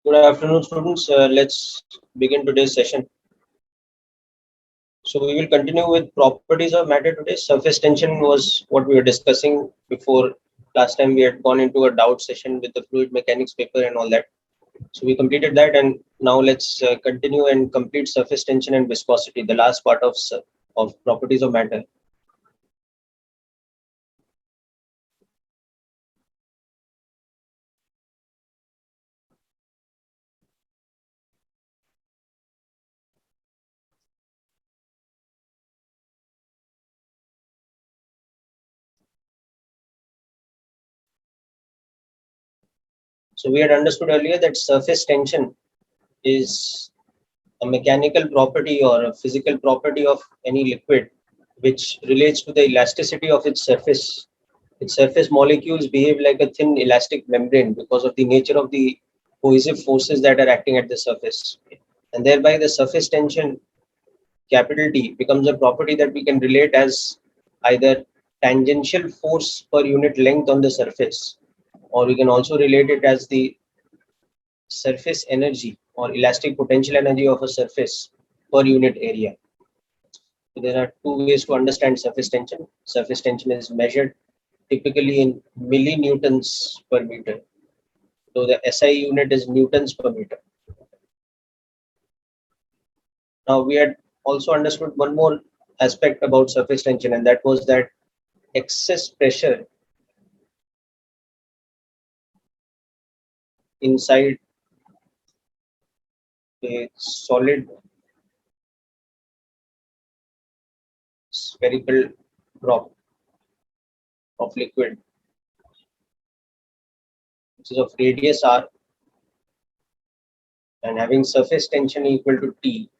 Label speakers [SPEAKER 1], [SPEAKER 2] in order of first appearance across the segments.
[SPEAKER 1] Good afternoon, students. Let's begin today's session. So we will continue with properties of matter today. Surface tension was what we were discussing before. Last time we had gone into a doubt session with the fluid mechanics paper and all that. So we completed that, and now let's continue and complete surface tension and viscosity, the last part of properties of matter. So we had understood earlier that surface tension is a mechanical property or a physical property of any liquid which relates to the elasticity of its surface. Its surface molecules behave like a thin elastic membrane because of the nature of the cohesive forces that are acting at the surface. And thereby the surface tension, capital T, becomes a property that we can relate as either tangential force per unit length on the surface, or we can also relate it as the surface energy or elastic potential energy of a surface per unit area. So there are two ways to understand surface tension. Surface tension is measured typically in millinewtons per meter. So the SI unit is newtons per meter. Now we had also understood one more aspect about surface tension, and that was that excess pressure inside a solid spherical drop of liquid, which is of radius r and having surface tension equal to T.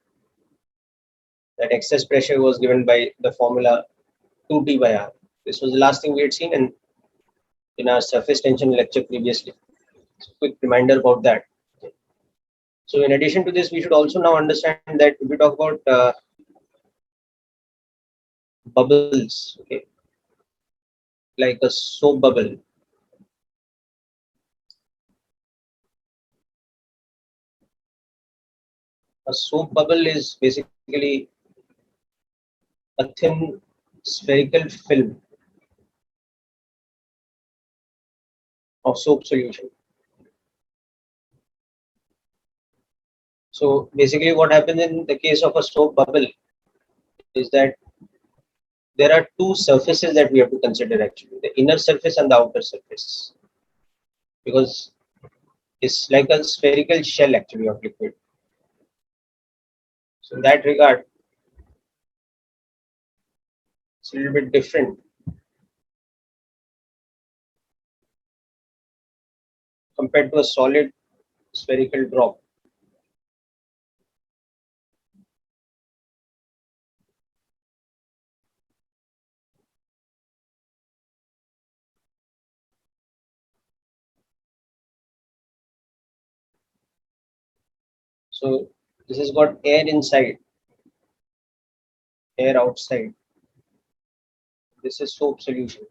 [SPEAKER 1] That excess pressure was given by the formula 2T by R. This was the last thing we had seen in our surface tension lecture previously. So quick reminder about that. So in addition to this, we should also now understand that if we talk about bubbles, okay, like a soap bubble. A soap bubble is basically a thin spherical film of soap solution. So basically what happens in the case of a soap bubble is that there are two surfaces that we have to consider actually, the inner surface and the outer surface, because it's like a spherical shell actually of liquid. So in that regard, it's a little bit different compared to a solid spherical drop. So this has got air inside, air outside. This is soap solution.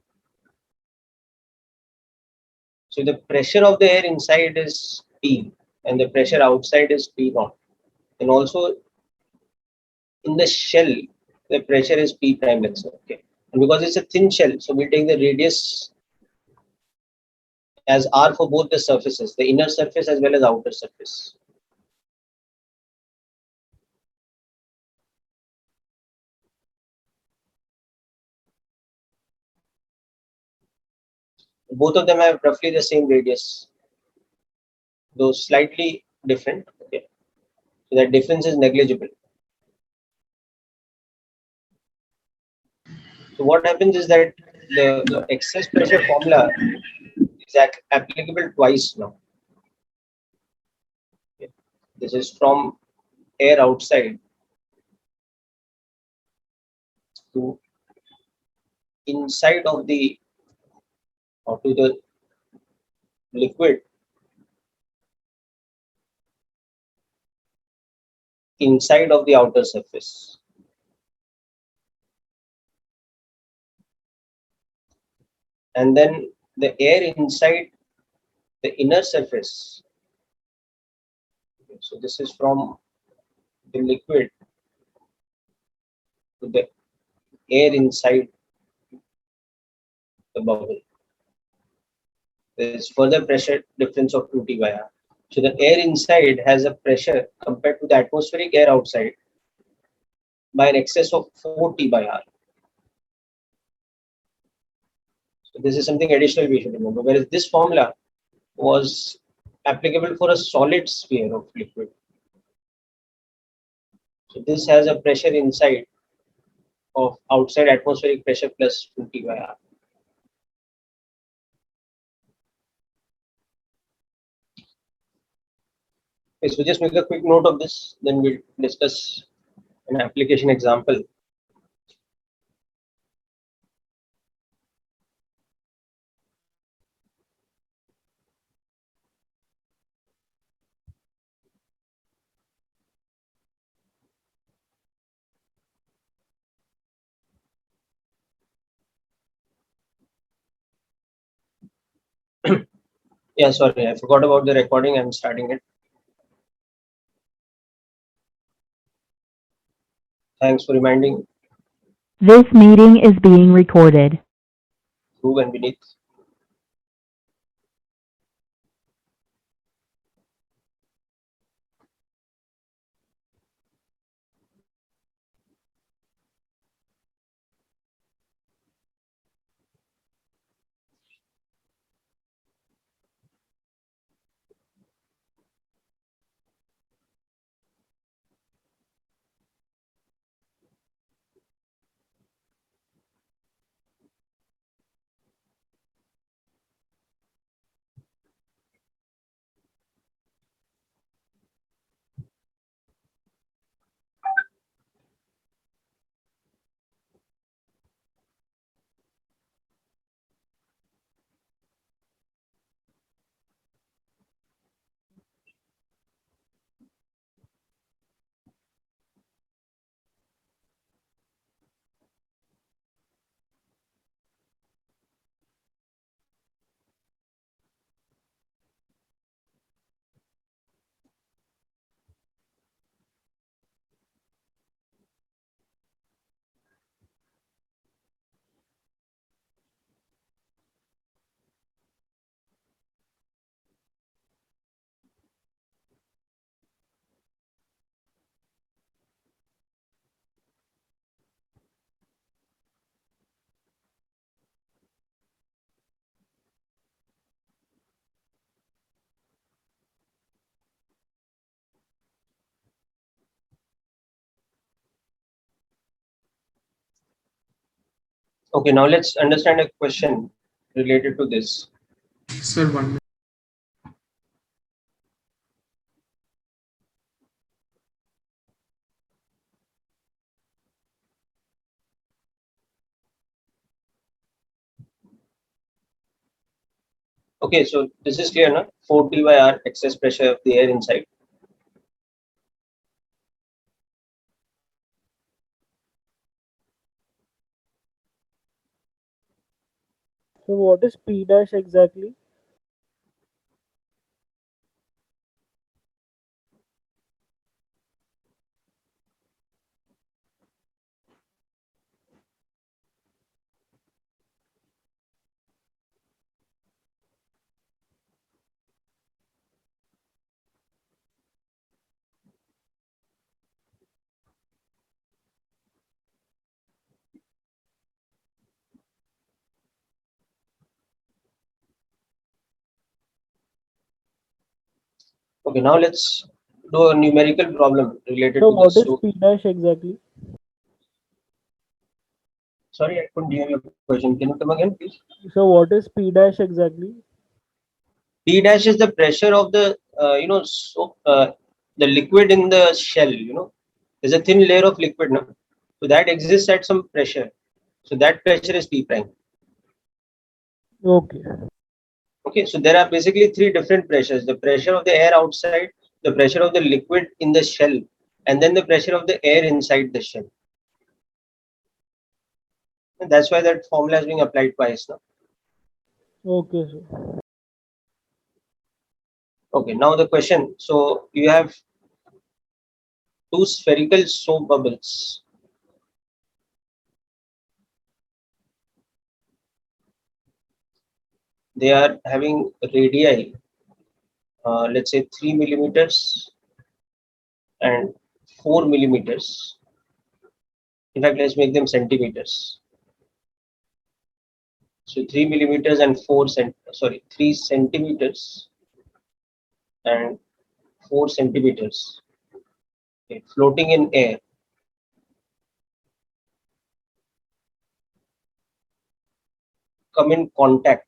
[SPEAKER 1] So the pressure of the air inside is P and the pressure outside is P naught. And also in the shell, the pressure is P prime, let's say. Okay. And because it's a thin shell, so we take the radius as R for both the surfaces, the inner surface as well as outer surface. Both of them have roughly the same radius, though slightly different. Okay. So that difference is negligible. So what happens is that the excess pressure formula is applicable twice now. Okay. This is from air outside to inside of the or to the liquid inside of the outer surface. And then the air inside the inner surface So this is from the liquid to the air inside the bubble. There is further pressure difference of 2T by R. So the air inside has a pressure compared to the atmospheric air outside by an excess of 4T by R. So this is something additional we should remember. Whereas this formula was applicable for a solid sphere of liquid. So this has a pressure inside of outside atmospheric pressure plus 2T by R. Okay, so just make a quick note of this, then we'll discuss an application example. Yeah, sorry, I forgot about the recording. I'm starting it. Thanks for reminding.
[SPEAKER 2] This meeting is being recorded.
[SPEAKER 1] Through and beneath. Okay, now let's understand a question related to this.
[SPEAKER 3] Sir, 1 minute.
[SPEAKER 1] Okay, so this is clear, now 4T by R excess pressure of the air inside.
[SPEAKER 4] So what is P dash exactly?
[SPEAKER 1] Okay, now let's do a numerical problem related
[SPEAKER 4] So
[SPEAKER 1] to
[SPEAKER 4] what
[SPEAKER 1] this.
[SPEAKER 4] is
[SPEAKER 1] So,
[SPEAKER 4] P dash exactly?
[SPEAKER 1] sorry, I couldn't hear your question. Can you come again, please?
[SPEAKER 4] So what is P dash exactly?
[SPEAKER 1] P dash is the pressure of the, the liquid in the shell, there's a thin layer of liquid now. So that exists at some pressure. So that pressure is P prime.
[SPEAKER 4] Okay.
[SPEAKER 1] Okay, so there are basically three different pressures: the pressure of the air outside, the pressure of the liquid in the shell, and then the pressure of the air inside the shell. And that's why that formula is being applied twice now.
[SPEAKER 4] Okay, sir.
[SPEAKER 1] Okay, now the question. So you have two spherical soap bubbles they are having radii, let's say 3 millimeters and 4 millimeters. In fact, let's make them centimeters. So 3 millimeters and 3 centimeters and 4 centimeters, okay, floating in air. Come in contact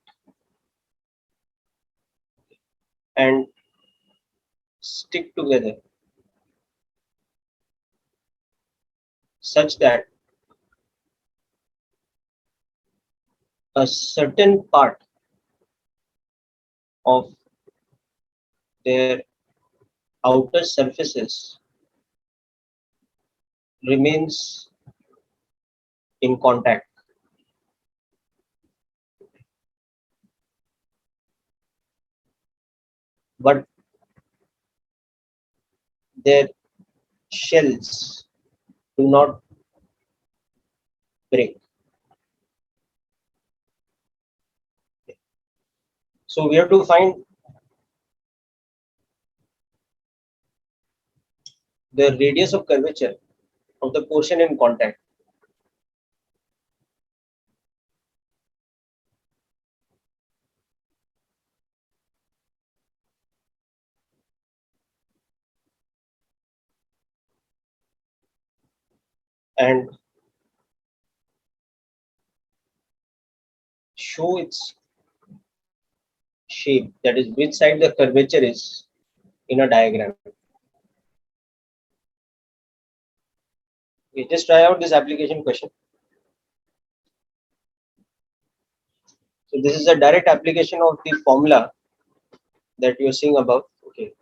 [SPEAKER 1] and stick together such that a certain part of their outer surfaces remains in contact, but their shells do not break. So we have to find the radius of curvature of the portion in contact. And show its shape, that is which side the curvature is, in a diagram. Okay, just try out this application question. So this is a direct application of the formula that you're seeing above. Okay.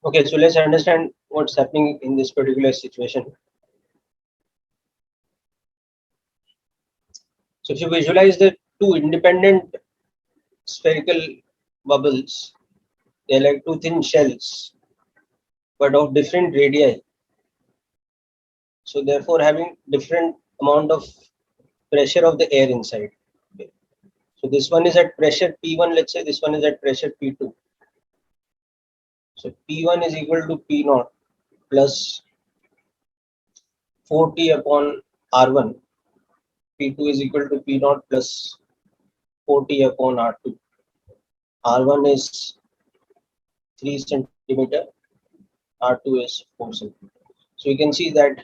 [SPEAKER 1] Okay, so let's understand what's happening in this particular situation. So if you visualize the two independent spherical bubbles, they're like two thin shells, but of different radii. So therefore having different amount of pressure of the air inside. Okay. So this one is at pressure P1, let's say this one is at pressure P2. So P1 is equal to P naught plus 4T upon R1. P2 is equal to P naught plus 4T upon R2. R1 is 3 centimeter, R2 is 4 centimeter. So you can see that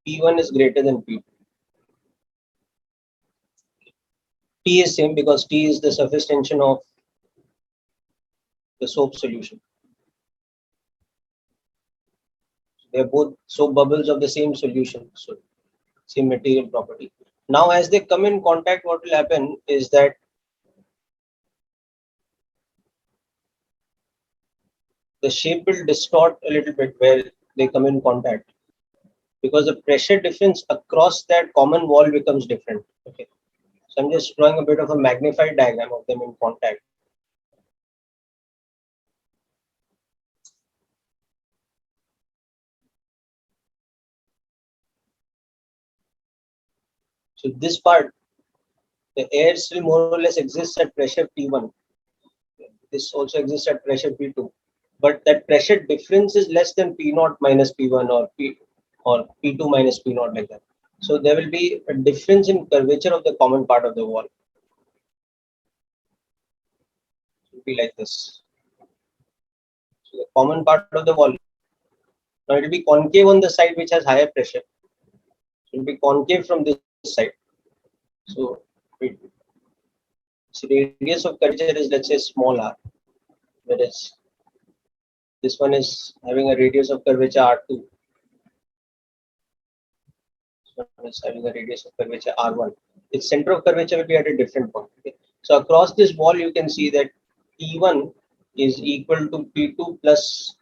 [SPEAKER 1] P1 is greater than P2. T is same because T is the surface tension of the soap solution. They are both soap bubbles of the same solution, so same material property. Now, as they come in contact, what will happen is that the shape will distort a little bit where they come in contact because the pressure difference across that common wall becomes different. Okay, so I'm just drawing a bit of a magnified diagram of them in contact. So this part, the air still more or less exists at pressure P1. This also exists at pressure P2, but that pressure difference is less than P naught minus P1 or P2 minus P naught, like that. So there will be a difference in curvature of the common part of the wall. It will be like this. So the common part of the wall, now it will be concave on the side which has higher pressure. So it will be concave from this side. So its radius of curvature is, let's say, small r, whereas this one is having a radius of curvature R2. This one is having a radius of curvature R1. Its center of curvature will be at a different point. Okay? So across this wall, you can see that P1 is equal to P2 plus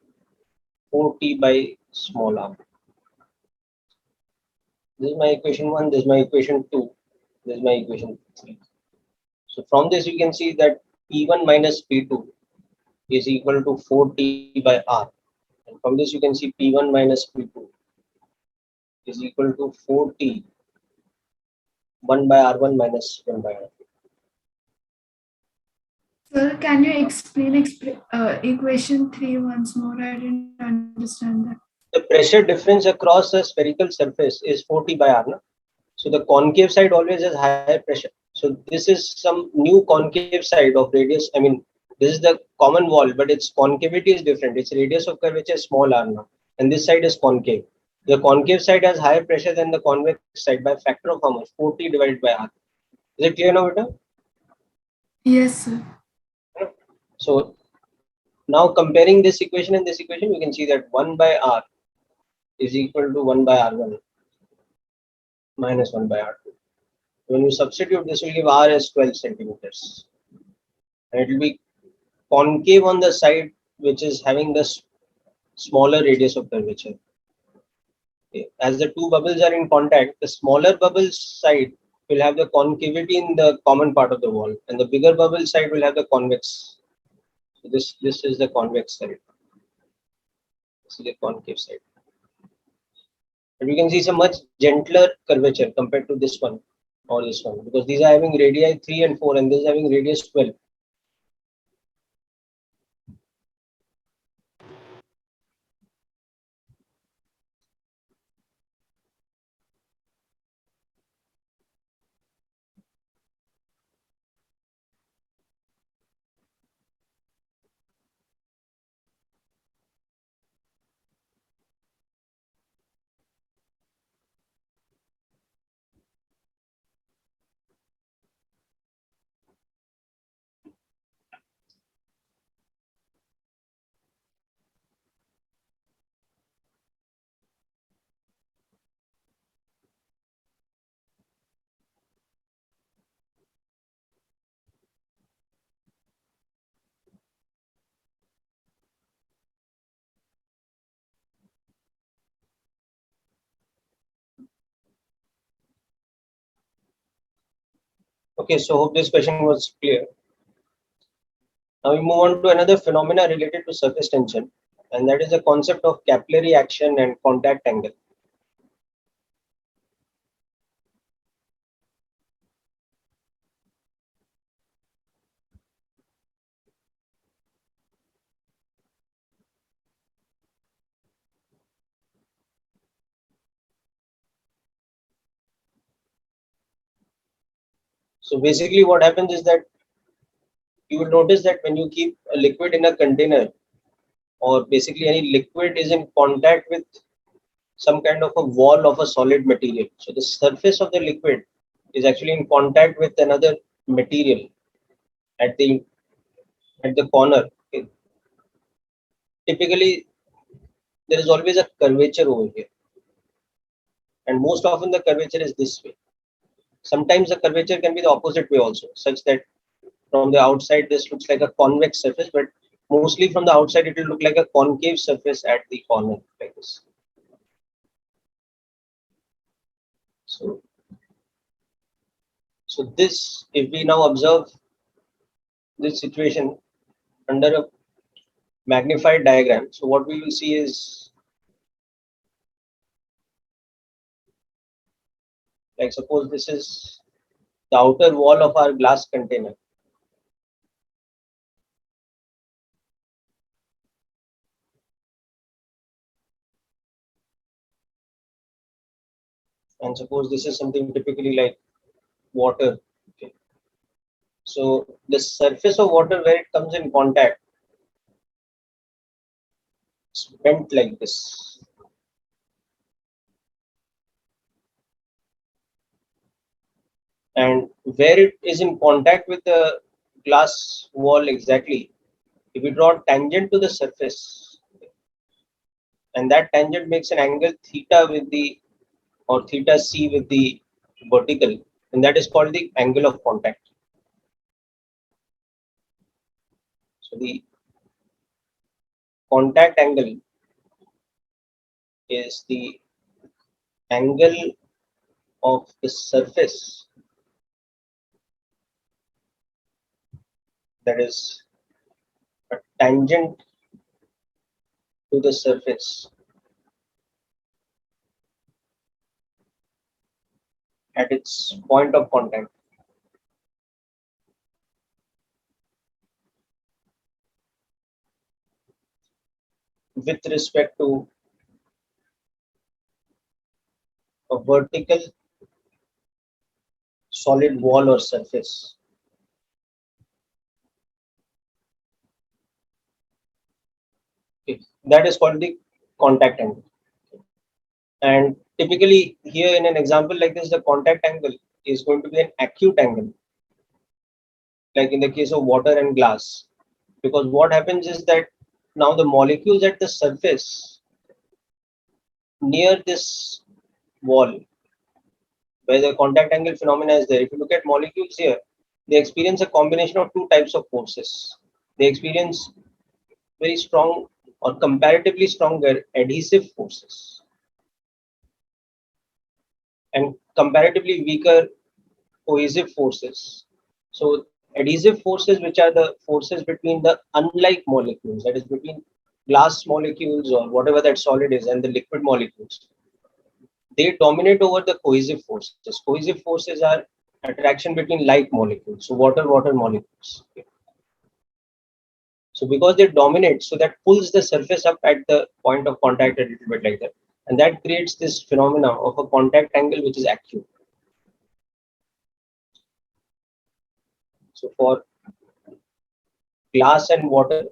[SPEAKER 1] 4T by small r. This is my equation 1, this is my equation 2, this is my equation 3. So from this, you can see that P1 minus P2 is equal to 4T by r. And from this, you can see P1 minus P2 is equal to 4T 1 by R1 minus 1 by R2.
[SPEAKER 3] Sir, can you explain equation 3 once more? I didn't understand that.
[SPEAKER 1] The pressure difference across a spherical surface is 4T by R. No? So the concave side always has higher pressure. So this is some new concave side of radius. I mean, this is the common wall, but its concavity is different. Its radius of curvature is small r now, and this side is concave. The concave side has higher pressure than the convex side by a factor of how much? 4T divided by R. Is it clear now, Vita?
[SPEAKER 3] Yes, sir.
[SPEAKER 1] So now comparing this equation and this equation, you can see that 1 by R is equal to 1 by R1 minus 1 by R2. When you substitute, this will give R as 12 centimeters. And it will be concave on the side which is having the smaller radius of curvature. Okay. As the two bubbles are in contact, the smaller bubble side will have the concavity in the common part of the wall, and the bigger bubble side will have the convex. So this is the convex side. This is the concave side. And you can see some much gentler curvature compared to this one or this one, because these are having radii 3 and 4, and this is having radius 12. Okay, so hope this question was clear. Now we move on to another phenomena related to surface tension, and that is the concept of capillary action and contact angle. So basically what happens is that you will notice that when you keep a liquid in a container, or basically any liquid is in contact with some kind of a wall of a solid material. So the surface of the liquid is actually in contact with another material at the corner. Okay. Typically, there is always a curvature over here, and most often the curvature is this way. Sometimes the curvature can be the opposite way also, such that from the outside this looks like a convex surface, but mostly from the outside it will look like a concave surface at the corner like this. So, so this, if we now observe this situation under a magnified diagram, so what we will see is, like suppose this is the outer wall of our glass container. And suppose this is something typically like water. Okay. So the surface of water where it comes in contact, it's bent like this. And where it is in contact with the glass wall exactly, if we draw a tangent to the surface, and that tangent makes an angle theta with the, or theta c with the vertical, and that is called the angle of contact. So the contact angle is the angle of the surface that is a tangent to the surface at its point of contact. With respect to a vertical solid wall or surface. Okay. That is called the contact angle. And typically here in an example like this, the contact angle is going to be an acute angle, like in the case of water and glass. Because what happens is that now the molecules at the surface near this wall where the contact angle phenomena is there, if you look at molecules here, they experience a combination of two types of forces. They experience very strong or comparatively stronger adhesive forces and comparatively weaker cohesive forces. So adhesive forces, which are the forces between the unlike molecules, that is between glass molecules or whatever that solid is and the liquid molecules, they dominate over the cohesive forces. Cohesive forces are attraction between like molecules, so water molecules. Okay. So because they dominate, so that pulls the surface up at the point of contact a little bit like that. And that creates this phenomena of a contact angle which is acute. So for glass and water,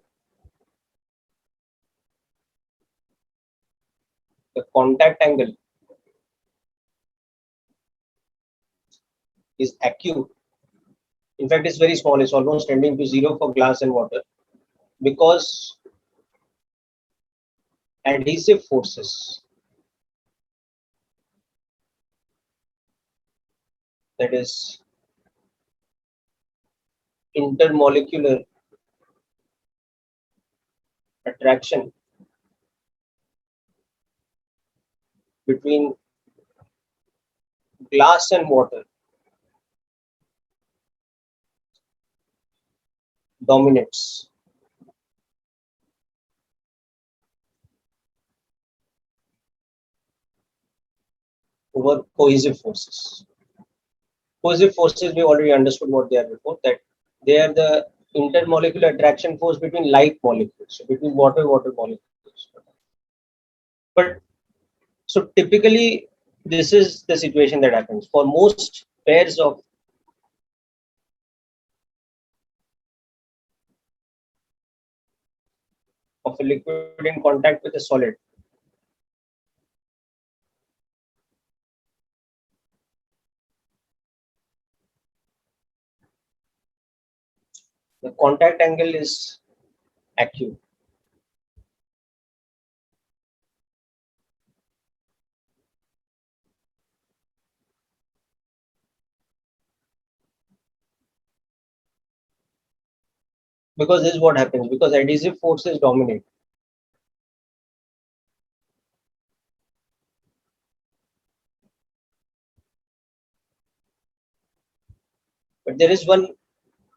[SPEAKER 1] the contact angle is acute. In fact, it's very small, it's almost tending to zero for glass and water because adhesive forces, that is intermolecular attraction between glass and water, dominates over cohesive forces. Cohesive forces, we already understood what they are before, that they are the intermolecular attraction force between like molecules, so between water molecules. But so typically, this is the situation that happens for most pairs of a liquid in contact with a solid. The contact angle is acute. Because this is what happens, because adhesive forces dominate. But there is one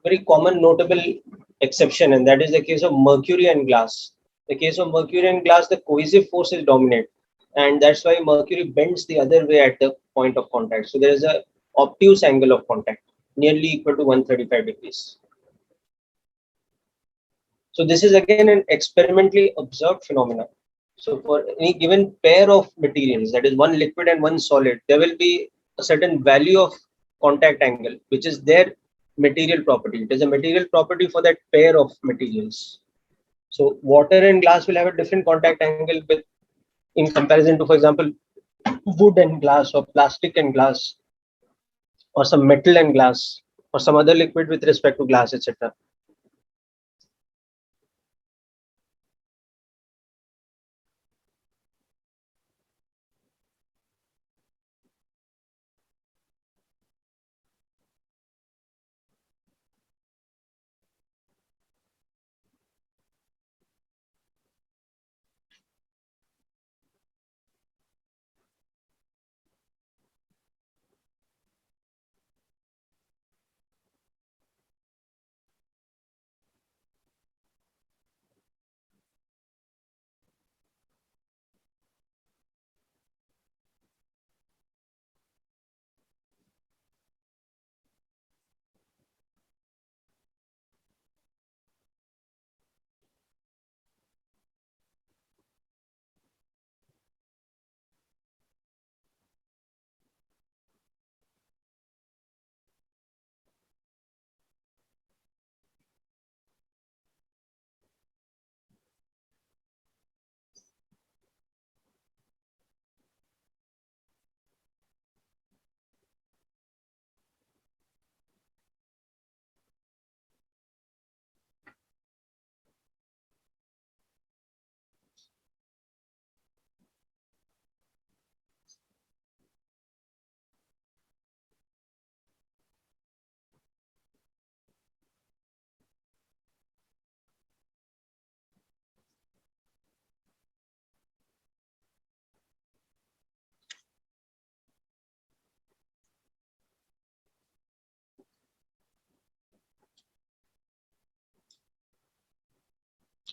[SPEAKER 1] very common notable exception, and that is the case of mercury and glass. The case of mercury and glass, the cohesive forces dominate, and that's why mercury bends the other way at the point of contact. So there is a obtuse angle of contact, nearly equal to 135 degrees. So this is again an experimentally observed phenomenon. So for any given pair of materials, that is one liquid and one solid, there will be a certain value of contact angle, which is their material property. It is a material property for that pair of materials. So water and glass will have a different contact angle with, in comparison to, for example, wood and glass, or plastic and glass, or some metal and glass, or some other liquid with respect to glass, etc.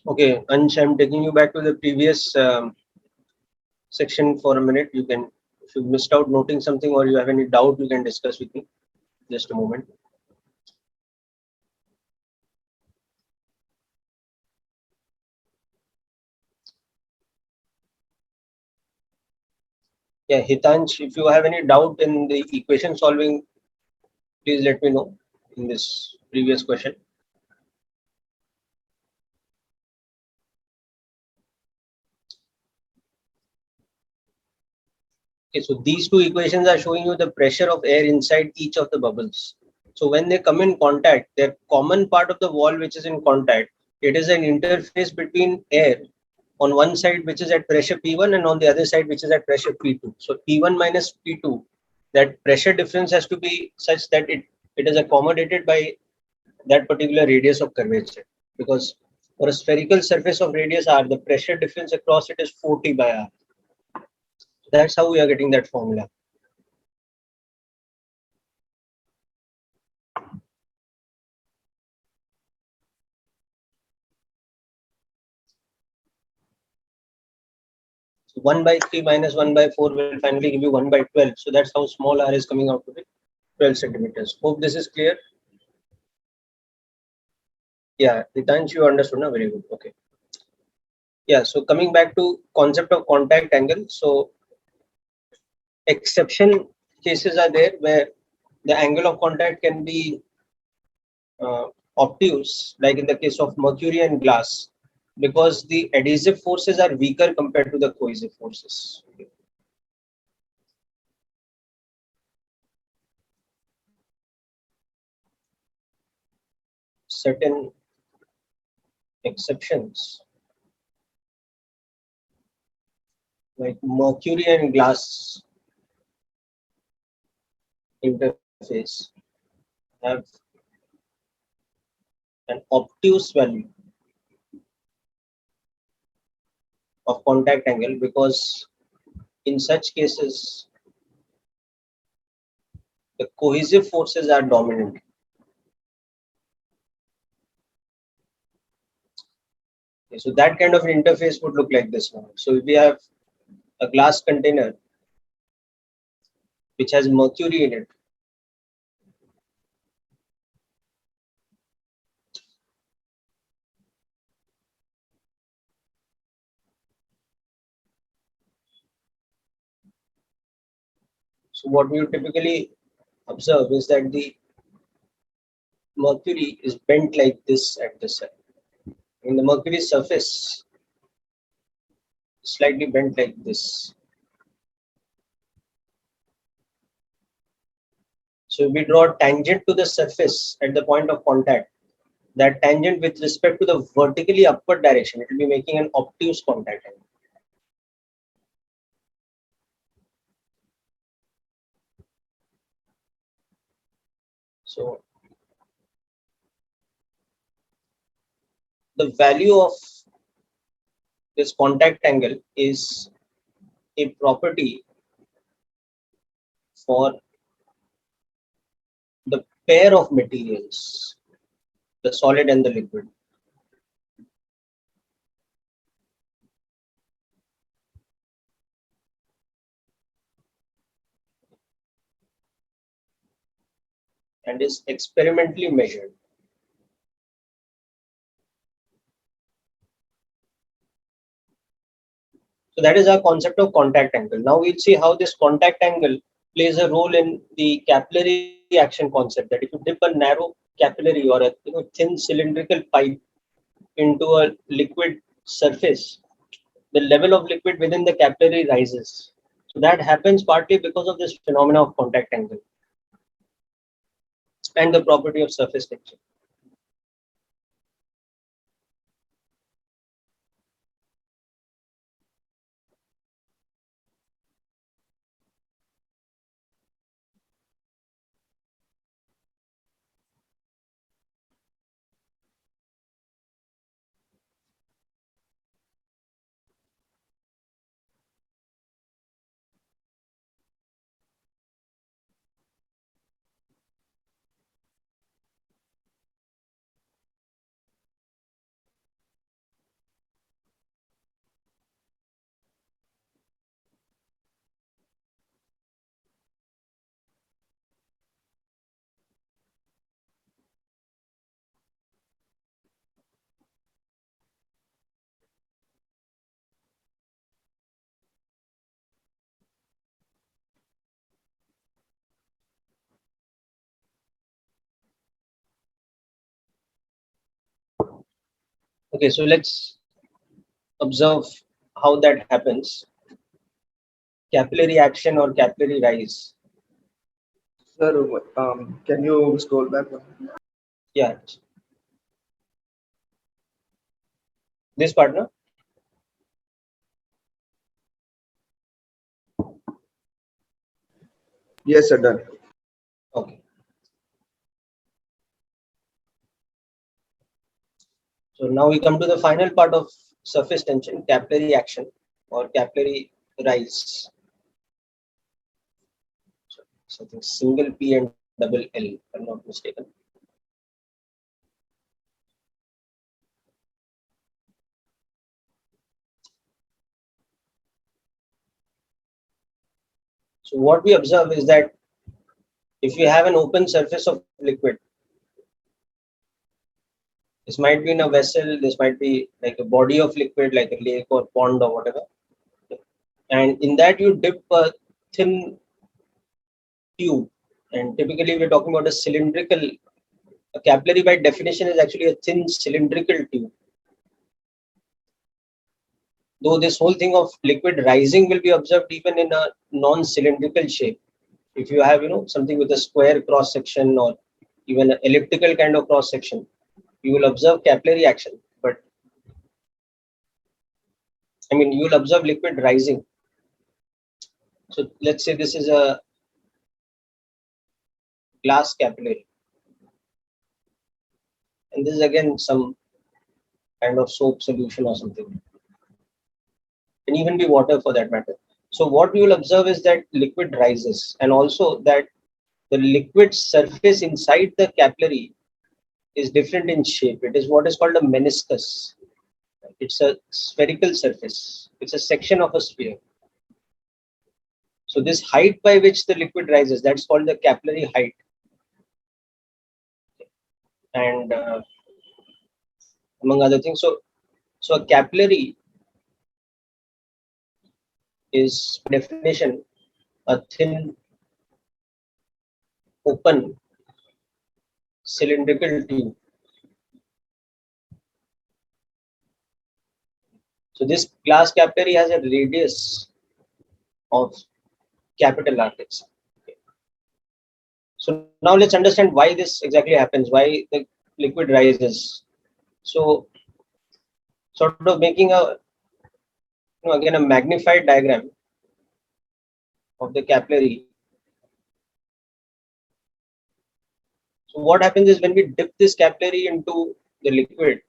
[SPEAKER 1] Okay, Ansh, I'm taking you back to the previous section for a minute. You can, if you missed out noting something or you have any doubt, you can discuss with me. Just a moment. Yeah, Hitansh, if you have any doubt in the equation solving, please let me know in this previous question. Okay, so these two equations are showing you the pressure of air inside each of the bubbles. So when they come in contact, their common part of the wall which is in contact, it is an interface between air on one side which is at pressure P1 and on the other side which is at pressure P2. So P1 minus P2, that pressure difference has to be such that it is accommodated by that particular radius of curvature, because for a spherical surface of radius r, the pressure difference across it is 40 by r. That's how we are getting that formula. So 1 by 3 minus 1 by 4 will finally give you 1 by 12. So that's how small r is coming out to be 12 centimeters. Hope this is clear. Yeah, Ritansh, you understood, na? Very good. Okay. Yeah, so coming back to concept of contact angle. So exception cases are there where the angle of contact can be obtuse, like in the case of mercury and glass, because the adhesive forces are weaker compared to the cohesive forces. Certain exceptions, like mercury and glass interface, have an obtuse value of contact angle, because in such cases the cohesive forces are dominant. Okay, so that kind of an interface would look like this one. So if we have a glass container which has mercury in it, so what we would typically observe is that the mercury is bent like this at this side. In the mercury surface, slightly bent like this. So if we draw a tangent to the surface at the point of contact, that tangent with respect to the vertically upward direction, it will be making an obtuse contact angle. So the value of this contact angle is a property for the pair of materials, the solid and the liquid. And is experimentally measured. So that is our concept of contact angle. Now we'll see how this contact angle plays a role in the capillary action concept. That if you dip a narrow capillary or a thin cylindrical pipe into a liquid surface, the level of liquid within the capillary rises. So that happens partly because of this phenomena of contact angle and the property of surface tension. Okay, so let's observe how that happens. Capillary action or capillary rise.
[SPEAKER 5] Sir, can you scroll back one?
[SPEAKER 1] Yeah, this partner.
[SPEAKER 5] Yes, sir, done.
[SPEAKER 1] Okay. So now we come to the final part of surface tension, capillary action or capillary rise. So I think single P and double L, if I'm not mistaken. So what we observe is that if you have an open surface of liquid, this might be in a vessel, this might be like a body of liquid, like a lake or pond or whatever. And in that you dip a thin tube. And typically we're talking about a capillary by definition is actually a thin cylindrical tube. Though this whole thing of liquid rising will be observed even in a non-cylindrical shape. If you have, something with a square cross section or even an elliptical kind of cross section, you will observe capillary action. But you will observe liquid rising. So let's say this is a glass capillary. And this is again some kind of soap solution or something. Can even be water for that matter. So what you will observe is that liquid rises, and also that the liquid surface inside the capillary is different in shape. It is what is called a meniscus. It's a spherical surface. It's a section of a sphere. So this height by which the liquid rises, that's called the capillary height. And among other things, so a capillary is by definition a thin, open, cylindrical tube. So this glass capillary has a radius of capital R. So now let's understand why this exactly happens, why the liquid rises. So sort of making again a magnified diagram of the capillary. So what happens is when we dip this capillary into the liquid,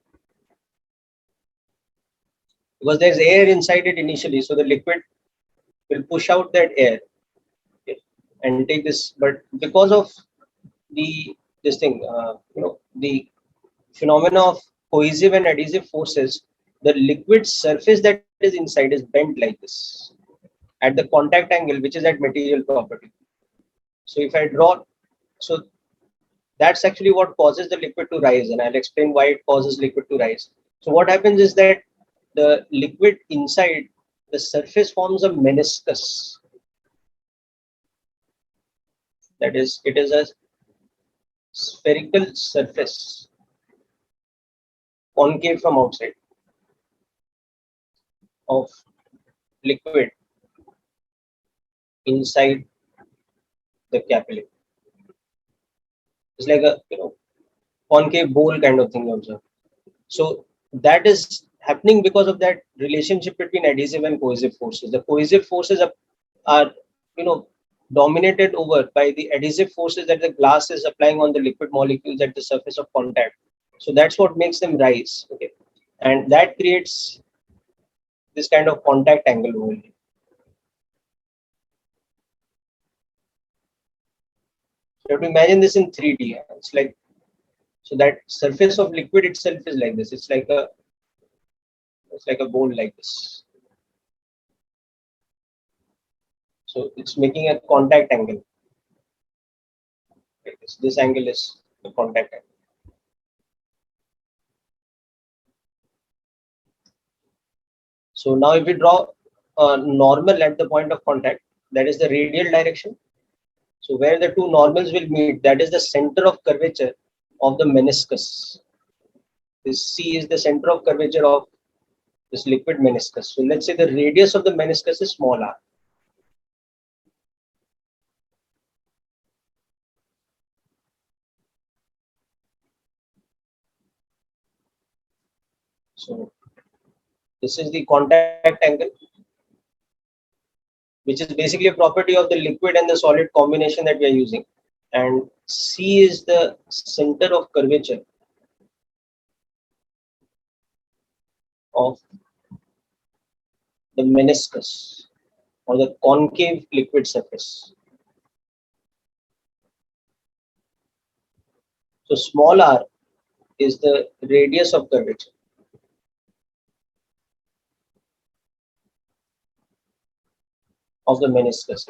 [SPEAKER 1] because there's air inside it initially, so the liquid will push out that air, okay, and take this. But because of the phenomena of cohesive and adhesive forces, the liquid surface that is inside is bent like this at the contact angle, which is at material property. So if I draw, so that's actually what causes the liquid to rise, and I'll explain why it causes liquid to rise. So what happens is that the liquid inside the surface forms a meniscus. That is, it is a spherical surface, concave from outside, of liquid inside the capillary. It's like a concave bowl kind of thing also. So that is happening because of that relationship between adhesive and cohesive forces. The cohesive forces are dominated over by the adhesive forces that the glass is applying on the liquid molecules at the surface of contact. So that's what makes them rise. Okay, and that creates this kind of contact angle over here. You have to imagine this in 3D. It's like, so that surface of liquid itself is like this. It's like a bowl like this. So it's making a contact angle like this. This angle is the contact angle. So now if we draw a normal at the point of contact, that is the radial direction. So where the two normals will meet, that is the center of curvature of the meniscus. This C is the center of curvature of this liquid meniscus. So let's say the radius of the meniscus is small r. So this is the contact angle, which is basically a property of the liquid and the solid combination that we are using. And C is the center of curvature of the meniscus or the concave liquid surface. So small r is the radius of curvature. Of the meniscus.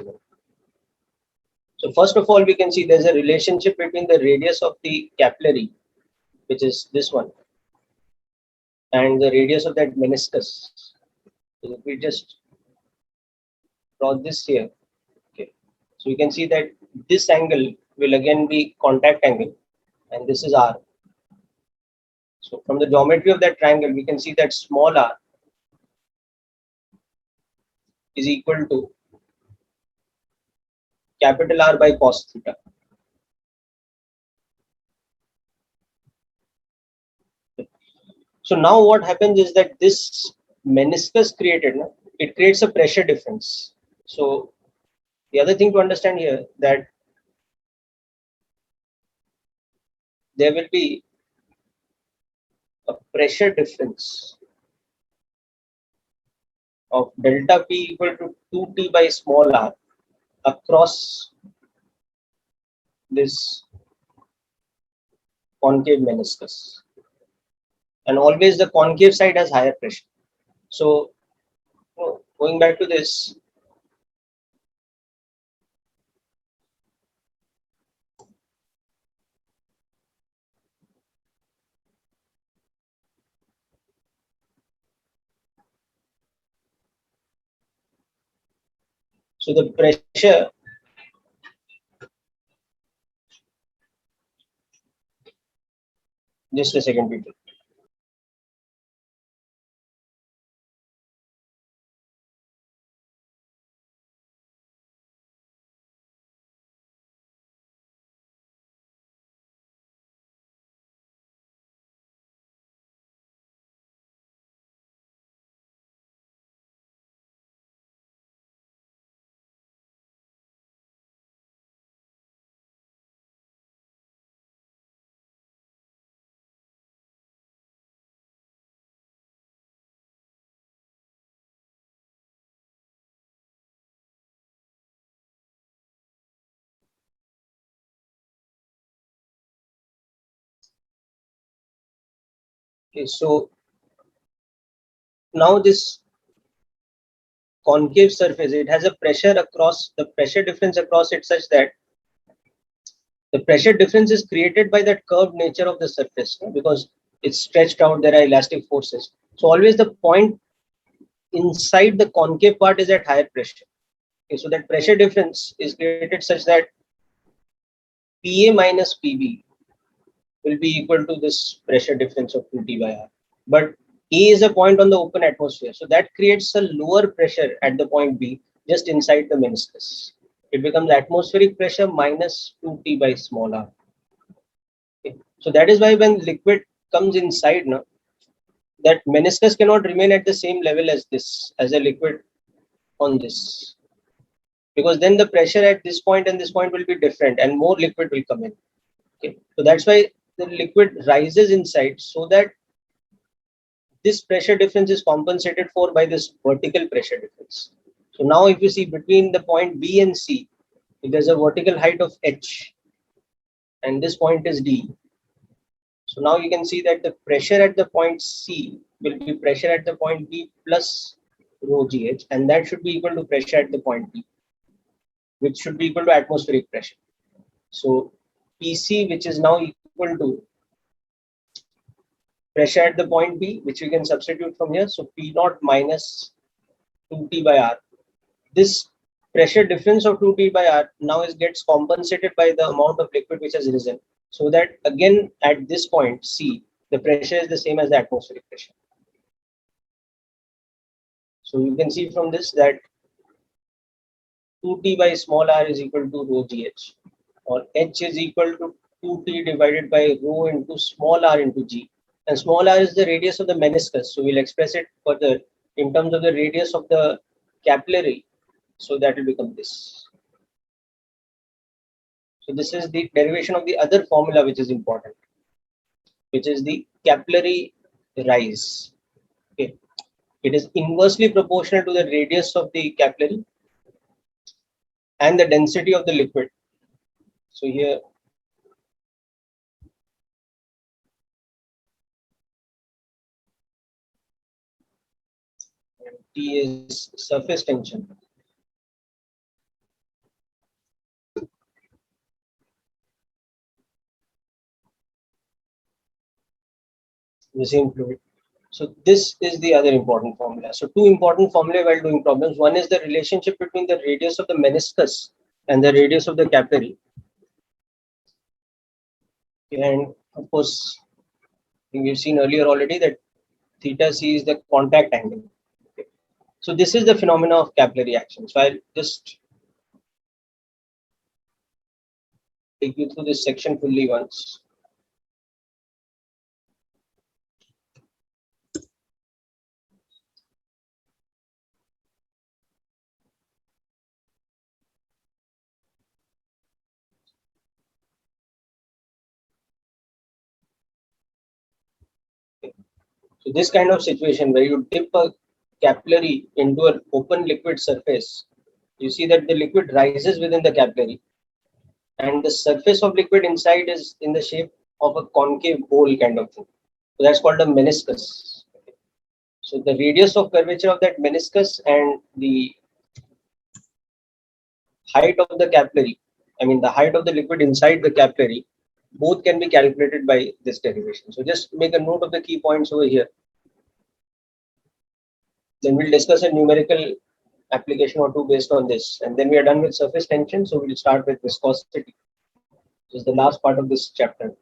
[SPEAKER 1] So first of all, we can see there's a relationship between the radius of the capillary, which is this one, and the radius of that meniscus. So if we just draw this here, okay, so you can see that this angle will again be contact angle, and this is R. So from the geometry of that triangle, we can see that small r is equal to capital R by cos theta. So now what happens is that this meniscus created, it creates a pressure difference. So the other thing to understand here that there will be a pressure difference of delta P equal to 2T by small r across this concave meniscus. And always the concave side has higher pressure. So going back to this, so the pressure just a second people. Okay, so now this concave surface, it has a pressure across, the pressure difference across it such that the pressure difference is created by that curved nature of the surface, because it's stretched out, there are elastic forces. So always the point inside the concave part is at higher pressure. Okay, so that pressure difference is created such that PA minus PB will be equal to this pressure difference of 2T by R. But A is a point on the open atmosphere, so that creates a lower pressure at the point B just inside the meniscus. It becomes atmospheric pressure minus 2T by small r. Okay. So that is why when liquid comes inside, now that meniscus cannot remain at the same level as this, as a liquid on this, because then the pressure at this point and this point will be different and more liquid will come in. Okay. So that's why the liquid rises inside, so that this pressure difference is compensated for by this vertical pressure difference. So now if you see between the point B and C, there's a vertical height of h, and this point is D. So now you can see that the pressure at the point C will be pressure at the point B plus rho gh, and that should be equal to pressure at the point B, which should be equal to atmospheric pressure. So PC, which is now equal to pressure at the point B, which we can substitute from here. So P naught minus 2T by R. This pressure difference of 2T by R now gets compensated by the amount of liquid which has risen. So that again at this point C, the pressure is the same as the atmospheric pressure. So you can see from this that 2T by small r is equal to rho gh, or h is equal to 2T divided by rho into small r into g. And small r is the radius of the meniscus. So we'll express it further in terms of the radius of the capillary. So that will become this. So this is the derivation of the other formula which is important, which is the capillary rise. Okay. It is inversely proportional to the radius of the capillary and the density of the liquid. So here T is surface tension. the same fluid. So this is the other important formula. So two important formulae while doing problems. One is the relationship between the radius of the meniscus and the radius of the capillary. And of course, we've seen earlier already that theta c is the contact angle. Okay. So this is the phenomena of capillary action. So I'll just take you through this section fully once. So this kind of situation where you dip a capillary into an open liquid surface, you see that the liquid rises within the capillary and the surface of liquid inside is in the shape of a concave bowl kind of thing. So that's called a meniscus. So the radius of curvature of that meniscus and the height of the capillary, I mean the height of the liquid inside the capillary, both can be calculated by this derivation. So just make a note of the key points over here. Then we'll discuss a numerical application or two based on this. And then we are done with surface tension. So we'll start with viscosity. This is the last part of this chapter.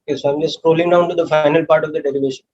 [SPEAKER 1] Okay, so I'm just scrolling down to the final part of the derivation.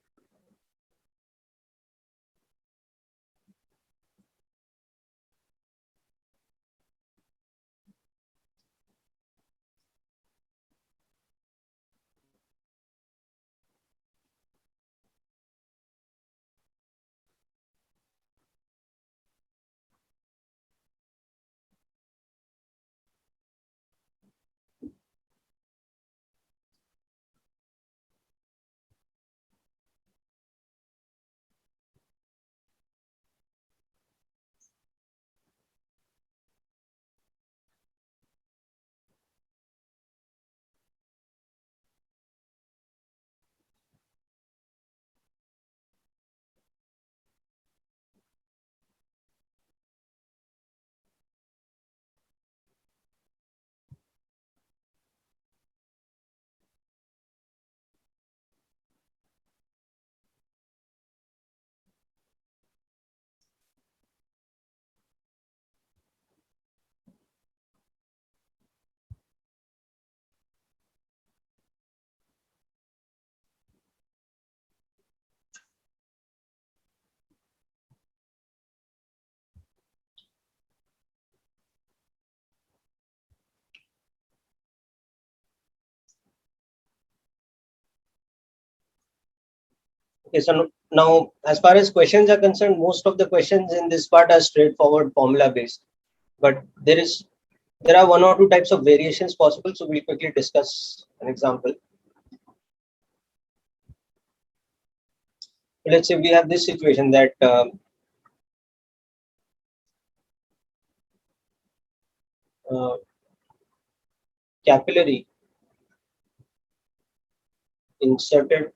[SPEAKER 1] Okay, so now as far as questions are concerned, most of the questions in this part are straightforward formula based, but there are one or two types of variations possible. So we'll quickly discuss an example. Let's say we have this situation that capillary inserted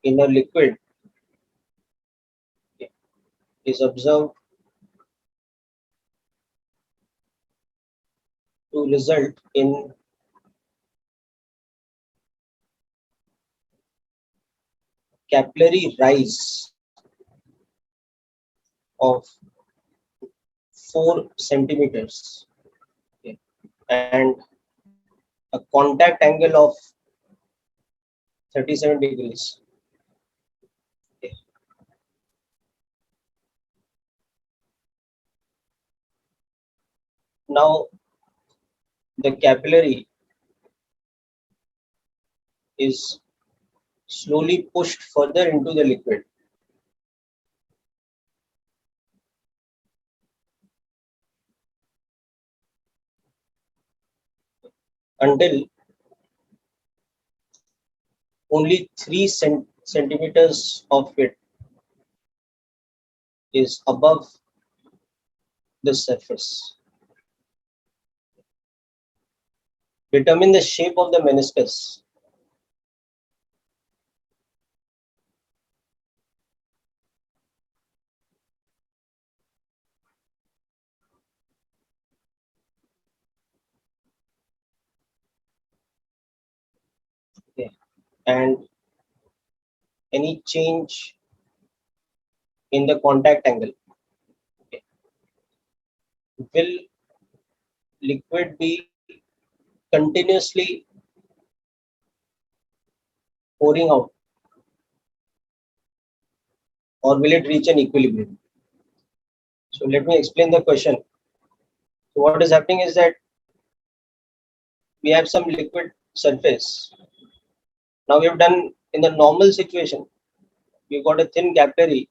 [SPEAKER 1] in a liquid is observed to result in capillary rise of 4 centimeters, okay, and a contact angle of 37 degrees. Okay. Now the capillary is slowly pushed further into the liquid until only 3 centimeters of it is above the surface. Determine the shape of the meniscus. Okay. And any change in the contact angle. Okay. Will liquid be continuously pouring out, or will it reach an equilibrium? So let me explain the question. So what is happening is that we have some liquid surface. Now we have done in the normal situation, we've got a thin capillary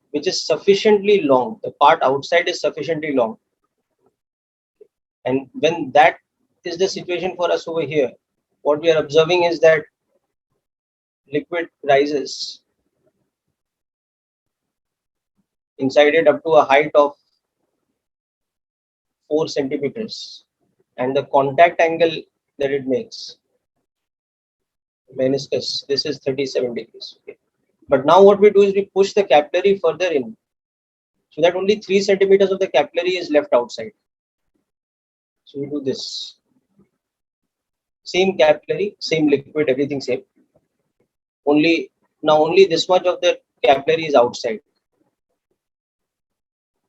[SPEAKER 1] which is sufficiently long. The part outside is sufficiently long. And when that is the situation for us over here, what we are observing is that liquid rises inside it up to a height of 4 centimeters, and the contact angle that it makes, meniscus, this is 37 degrees. Okay. But now what we do is we push the capillary further in so that only 3 centimeters of the capillary is left outside. So we do this. Same capillary, same liquid, everything same. Only this much of the capillary is outside.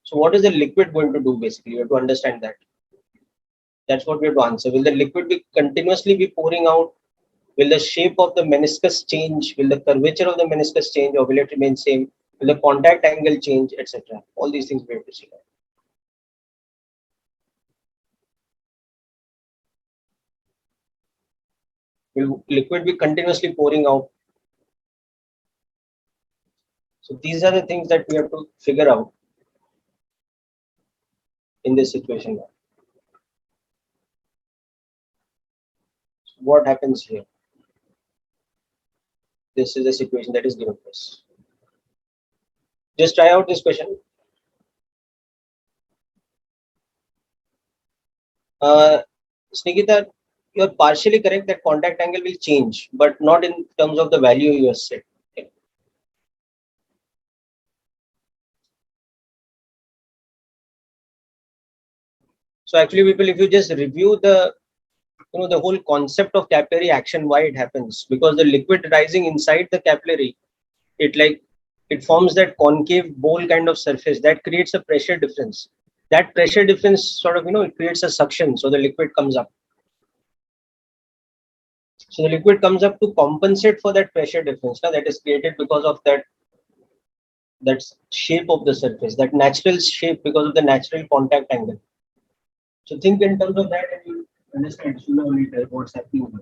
[SPEAKER 1] So what is the liquid going to do basically? You have to understand that. That's what we have to answer. Will the liquid be continuously be pouring out? Will the shape of the meniscus change? Will the curvature of the meniscus change, or will it remain same? Will the contact angle change, etc.? All these things we have to see. Will liquid be continuously pouring out? So these are the things that we have to figure out in this situation. So what happens here? This is the situation that is given to us. Just try out this question. Snigita, you are partially correct that contact angle will change, but not in terms of the value you have set. Okay. So actually, people, if you just review the the whole concept of capillary action, why it happens, because the liquid rising inside the capillary, it forms that concave bowl kind of surface that creates a pressure difference. That pressure difference sort of it creates a suction, so the liquid comes up. So the liquid comes up to compensate for that pressure difference that is created because of that shape of the surface, that natural shape because of the natural contact angle. So think in terms of that and you understand sooner or later what's happening.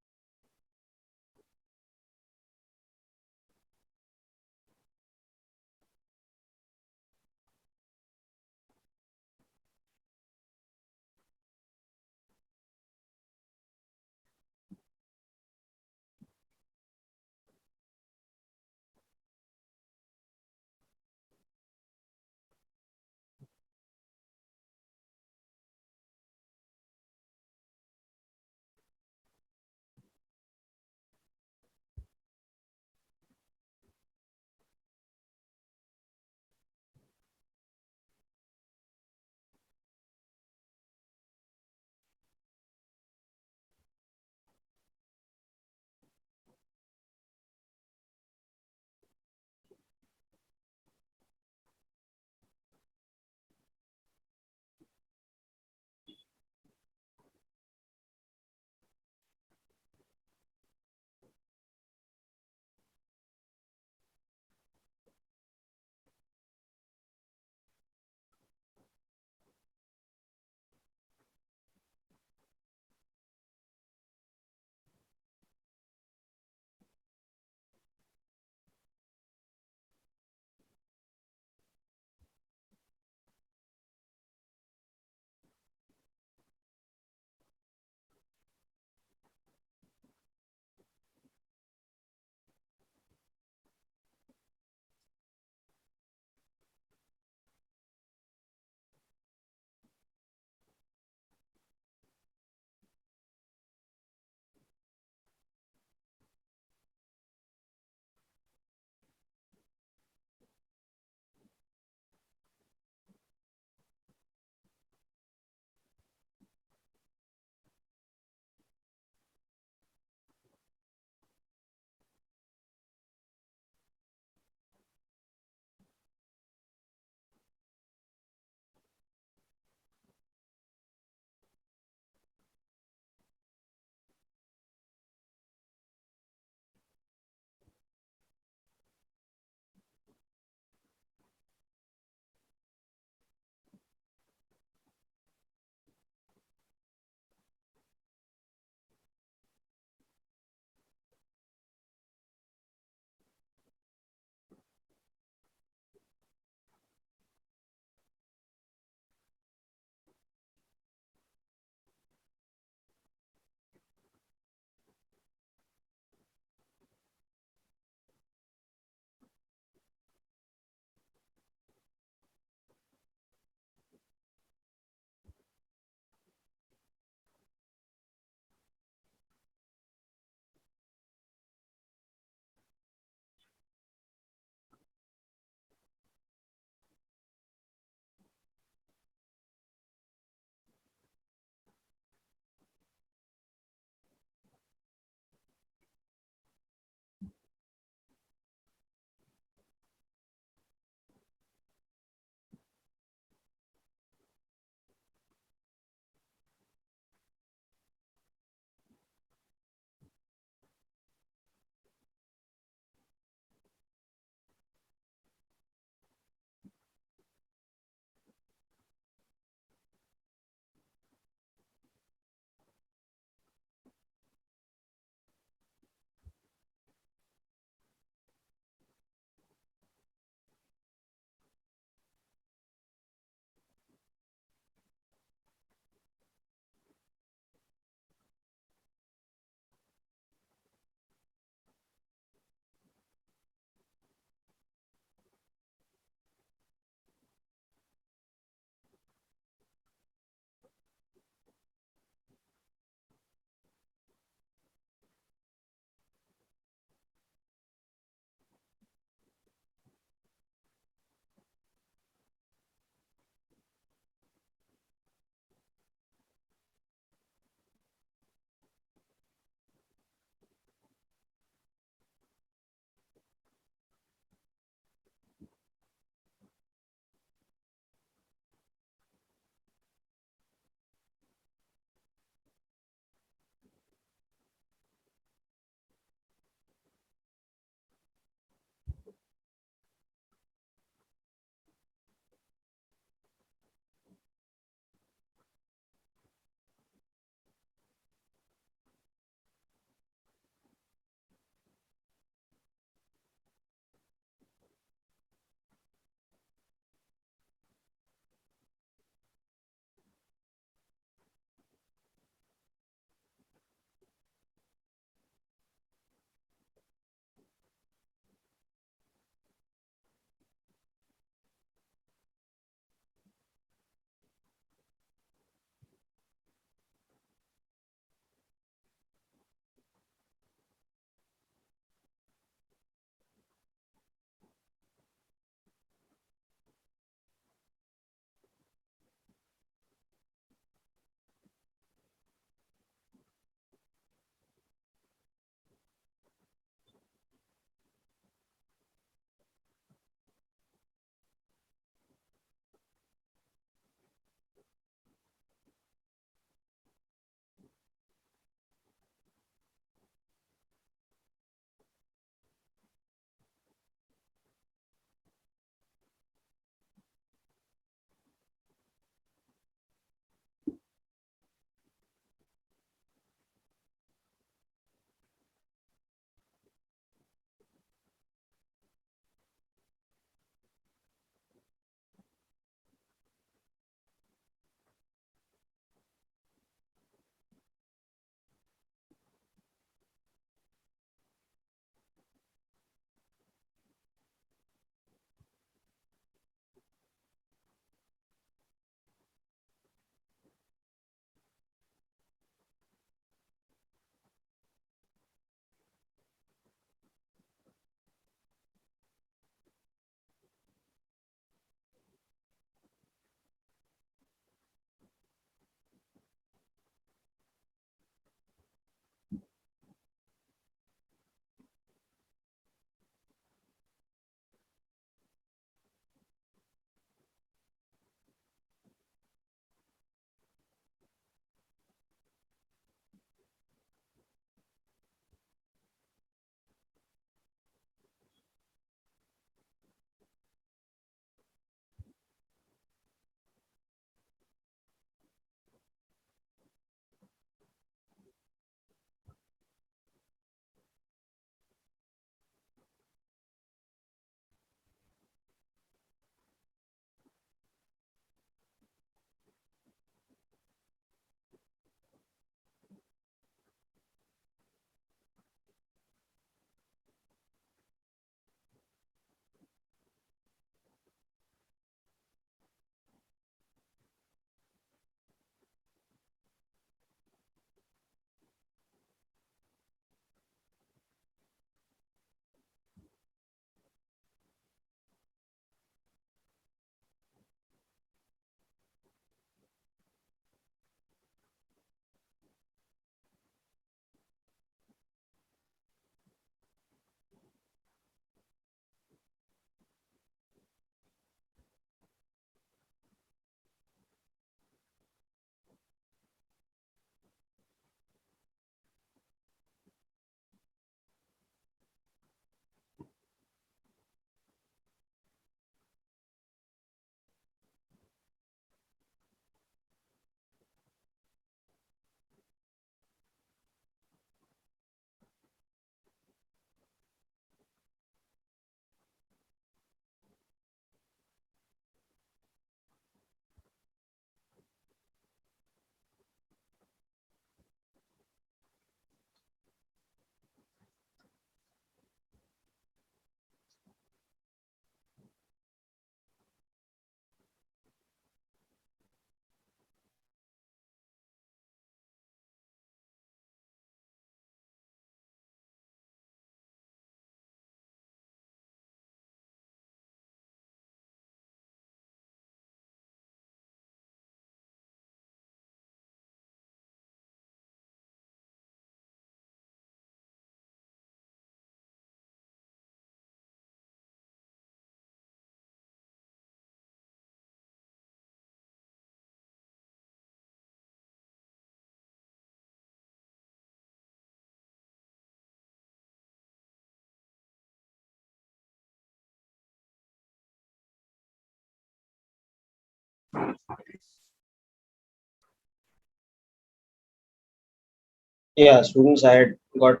[SPEAKER 1] Yeah, students, I had got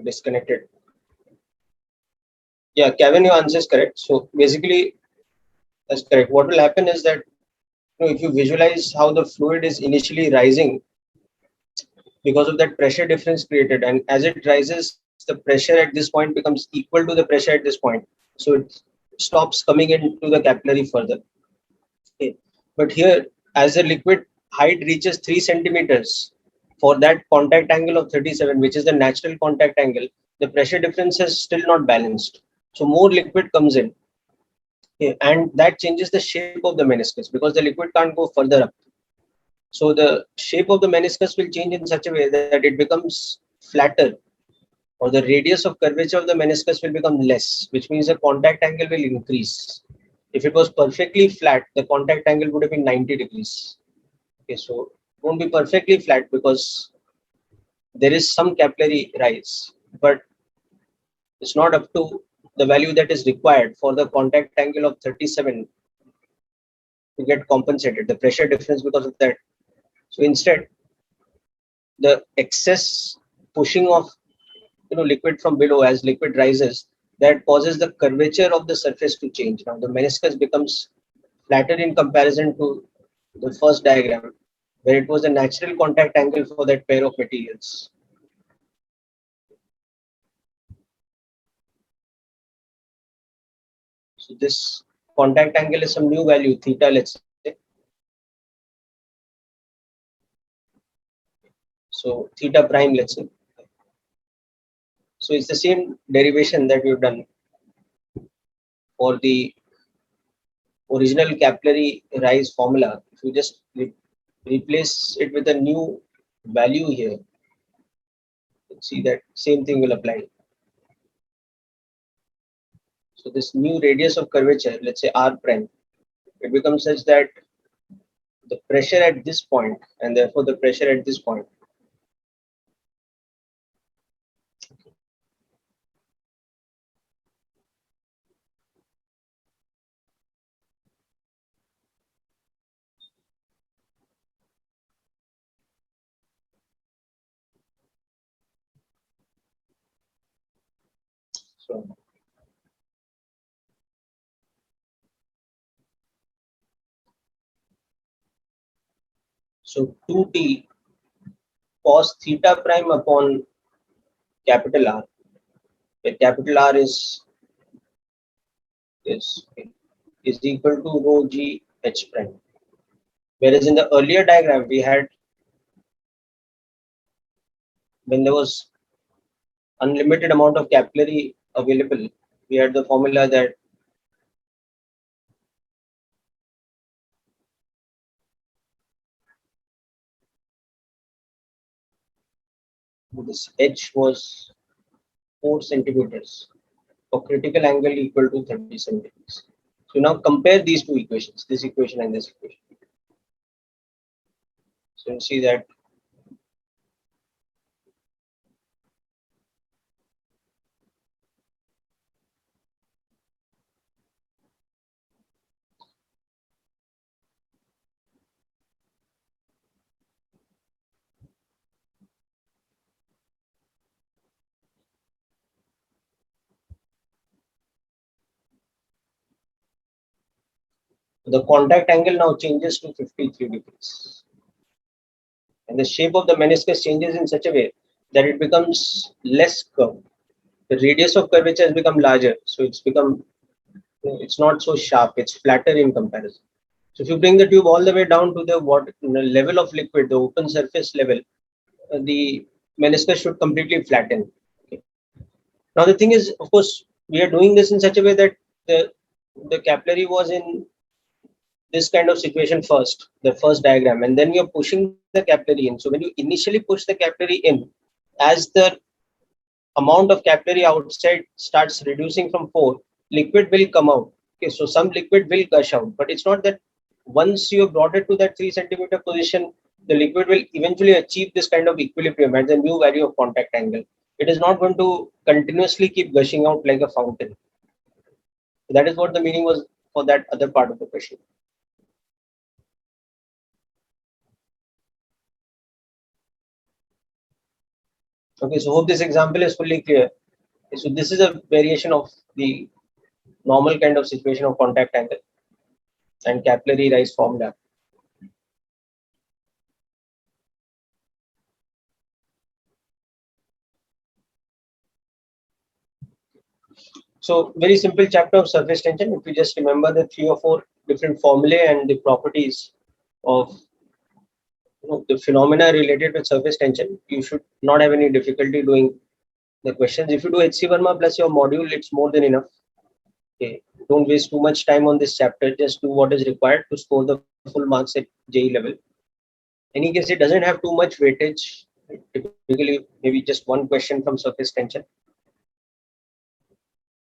[SPEAKER 1] disconnected. Yeah, Kevin, your answer is correct. So basically, that's correct. What will happen is that, if you visualize how the fluid is initially rising because of that pressure difference created, and as it rises, the pressure at this point becomes equal to the pressure at this point. So it stops coming into the capillary further. Okay. But here, as the liquid height reaches 3 centimeters, for that contact angle of 37, which is the natural contact angle, the pressure difference is still not balanced. So more liquid comes in. Okay, and that changes the shape of the meniscus because the liquid can't go further up. So the shape of the meniscus will change in such a way that it becomes flatter, or the radius of curvature of the meniscus will become less, which means the contact angle will increase. If it was perfectly flat, the contact angle would have been 90 degrees. Okay, so it won't be perfectly flat because there is some capillary rise, but it's not up to the value that is required for the contact angle of 37 to get compensated, the pressure difference because of that. So instead, the excess pushing of liquid from below as liquid rises, that causes the curvature of the surface to change. Now the meniscus becomes flatter in comparison to the first diagram, where it was a natural contact angle for that pair of materials. So this contact angle is some new value, theta, let's say. So theta prime, let's say. So it's the same derivation that we've done for the original capillary rise formula. If you just replace it with a new value here, see that same thing will apply. So this new radius of curvature, let's say r prime, it becomes such that the pressure at this point, and therefore the pressure at this point, so so 2t cos theta prime upon capital R, where capital R is is equal to rho g h prime. Whereas in the earlier diagram we had, when there was unlimited amount of capillary available, we had the formula that this h was 4 centimeters for critical angle equal to 37 degrees. So now compare these two equations, this equation and this equation. So you see that the contact angle now changes to 53 degrees. And the shape of the meniscus changes in such a way that it becomes less curved. The radius of curvature has become larger, so it's not so sharp, it's flatter in comparison. So if you bring the tube all the way down to the level of liquid, the open surface level, the meniscus should completely flatten. Okay. Now the thing is, of course, we are doing this in such a way that the capillary was in this kind of situation first, the first diagram, and then you're pushing the capillary in. So when you initially push the capillary in, as the amount of capillary outside starts reducing from 4, liquid will come out. Okay, so some liquid will gush out, but it's not that once you have brought it to that 3 centimeter position, the liquid will eventually achieve this kind of equilibrium at the new value of contact angle. It is not going to continuously keep gushing out like a fountain. That is what the meaning was for that other part of the question. Okay, so hope this example is fully clear. So this is a variation of the normal kind of situation of contact angle and capillary rise formula. So very simple chapter of surface tension. If you just remember the 3 or 4 different formulae and the properties of the phenomena related with surface tension, you should not have any difficulty doing the questions. If you do HC Verma plus your module, it's more than enough. Okay. Don't waste too much time on this chapter. Just do what is required to score the full marks at JE level. In any case, it doesn't have too much weightage. Typically, maybe just one question from surface tension.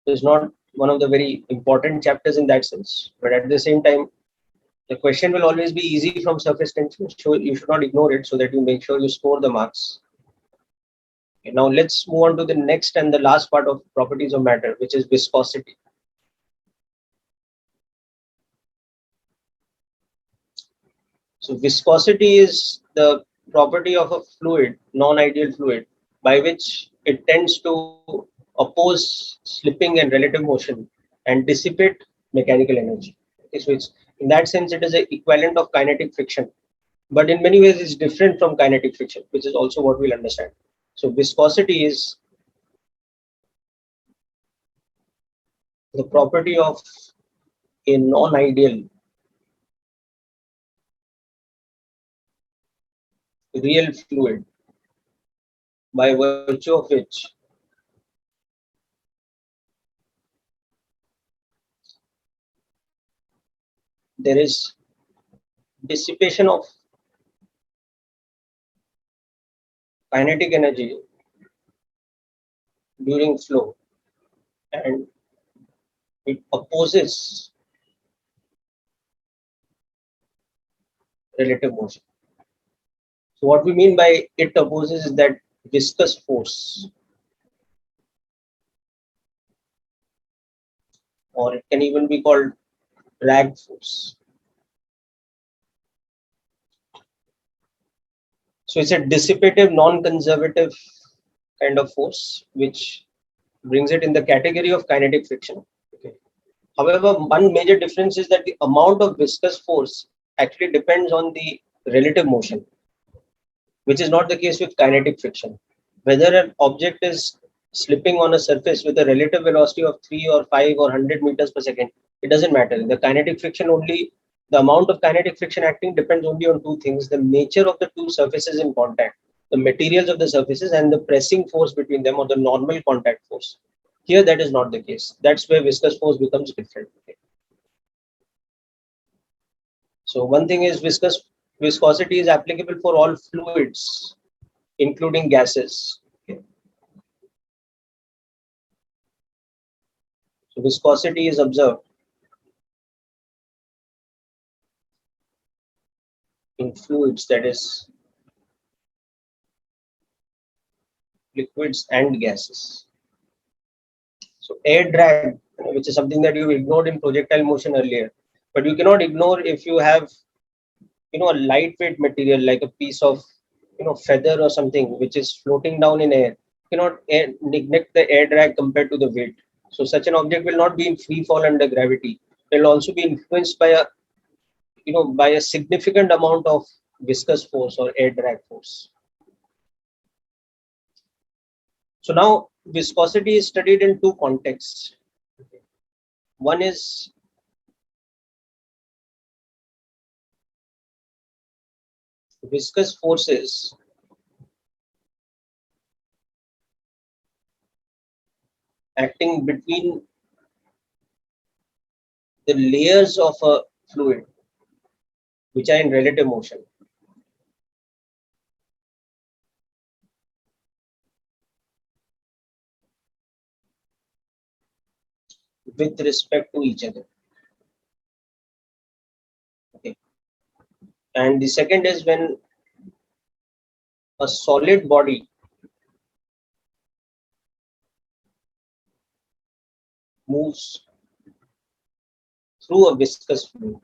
[SPEAKER 1] So it's not one of the very important chapters in that sense. But at the same time, the question will always be easy from surface tension. So you should not ignore it so that you make sure you score the marks. Okay, now let's move on to the next and the last part of properties of matter, which is viscosity. So viscosity is the property of a fluid, non-ideal fluid, by which it tends to oppose slipping and relative motion and dissipate mechanical energy. Okay, so it's in that sense it is an equivalent of kinetic friction, but in many ways it's different from kinetic friction, which is also what we'll understand. So viscosity is the property of a non-ideal real fluid by virtue of which there is dissipation of kinetic energy during flow and it opposes relative motion. So what we mean by it opposes is that viscous force, or it can even be called drag force. So it's a dissipative, non-conservative kind of force, which brings it in the category of kinetic friction. Okay. However, one major difference is that the amount of viscous force actually depends on the relative motion, which is not the case with kinetic friction. Whether an object is slipping on a surface with a relative velocity of 3 or 5 or 100 meters per second, it doesn't matter. The kinetic friction only, the amount of kinetic friction acting depends only on two things: the nature of the two surfaces in contact, the materials of the surfaces, and the pressing force between them, or the normal contact force. Here, that is not the case. That's where viscous force becomes different. Okay. So one thing is viscosity is applicable for all fluids, including gases. Okay. So viscosity is observed in fluids, that is liquids and gases. So air drag, which is something that you ignored in projectile motion earlier, but you cannot ignore if you have a lightweight material like a piece of feather or something which is floating down in air. You cannot neglect the air drag compared to the weight. So such an object will not be in free fall under gravity. It will also be influenced by a significant amount of viscous force or air drag force. So now viscosity is studied in two contexts. One is viscous forces acting between the layers of a fluid which are in relative motion. With respect to each other. Okay. And the second is when a solid body moves through a viscous fluid.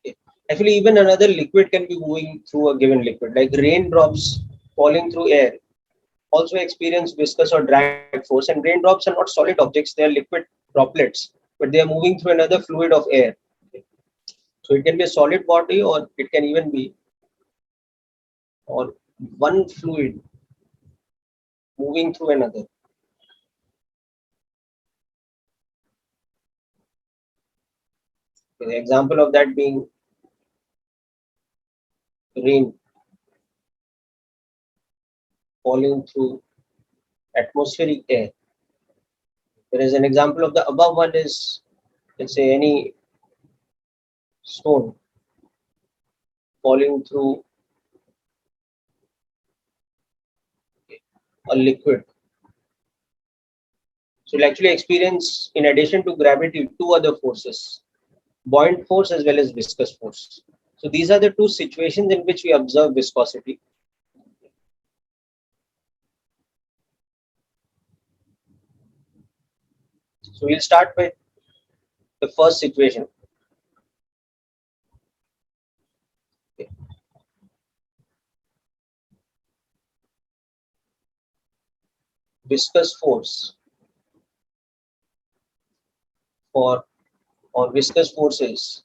[SPEAKER 1] Okay. Actually, even another liquid can be moving through a given liquid, like raindrops falling through air also experience viscous or drag force, and raindrops are not solid objects, they are liquid droplets, but they are moving through another fluid of air. So it can be a solid body, or it can even be or one fluid moving through another. The example of that being rain falling through atmospheric air. Whereas an example of the above one is, let's say, any stone falling through a liquid. So you'll actually experience, in addition to gravity, two other forces, buoyant force as well as viscous force. So these are the two situations in which we observe viscosity. So we'll start with the first situation. Viscous force for or viscous forces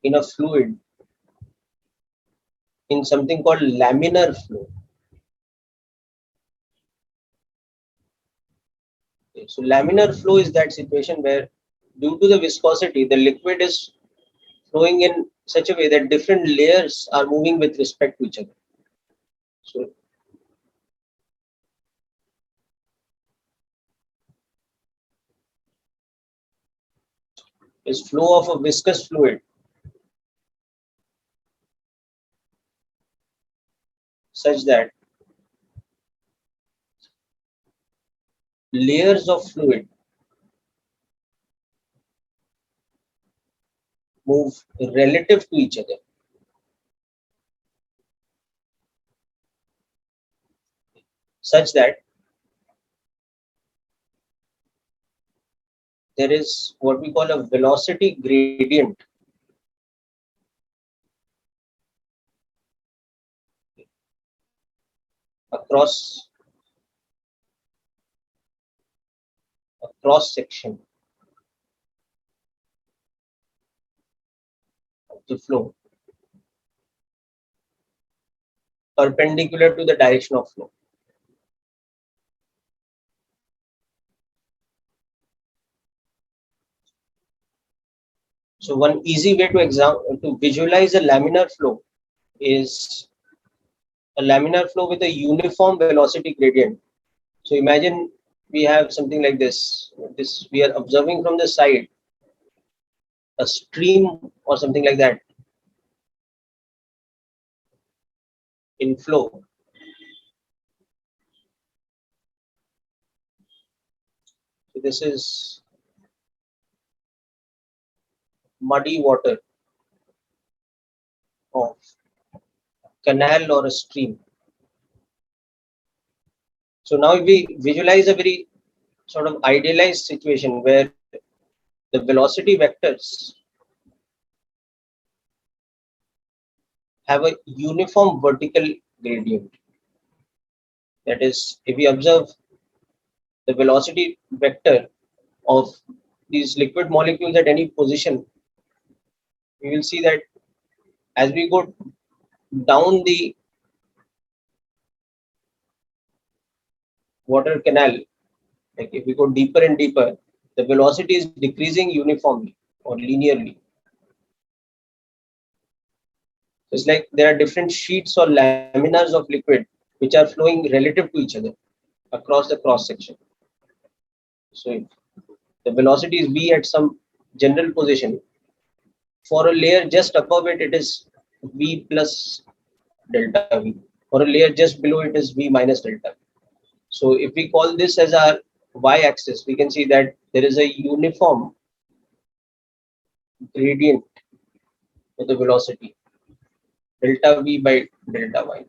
[SPEAKER 1] in a fluid in something called laminar flow. Okay, so laminar flow is that situation where, due to the viscosity, the liquid is flowing in such a way that different layers are moving with respect to each other. So is flow of a viscous fluid such that layers of fluid move relative to each other, such that there is what we call a velocity gradient across a cross section of the flow perpendicular to the direction of flow. So one easy way to visualize a laminar flow is a laminar flow with a uniform velocity gradient. So imagine we have something like this. This we are observing from the side, a stream or something like that in flow. So this is muddy water of canal or a stream. So now if we visualize a very sort of idealized situation where the velocity vectors have a uniform vertical gradient. That is, if we observe the velocity vector of these liquid molecules at any position, we will see that as we go down the water canal, like if we go deeper and deeper, the velocity is decreasing uniformly or linearly. It's like there are different sheets or laminars of liquid which are flowing relative to each other across the cross section. So if the velocity is v at some general position, for a layer just above it, it is v plus delta v. For a layer just below it is v minus delta v. So if we call this as our y-axis, we can see that there is a uniform gradient for the velocity, delta v by delta y.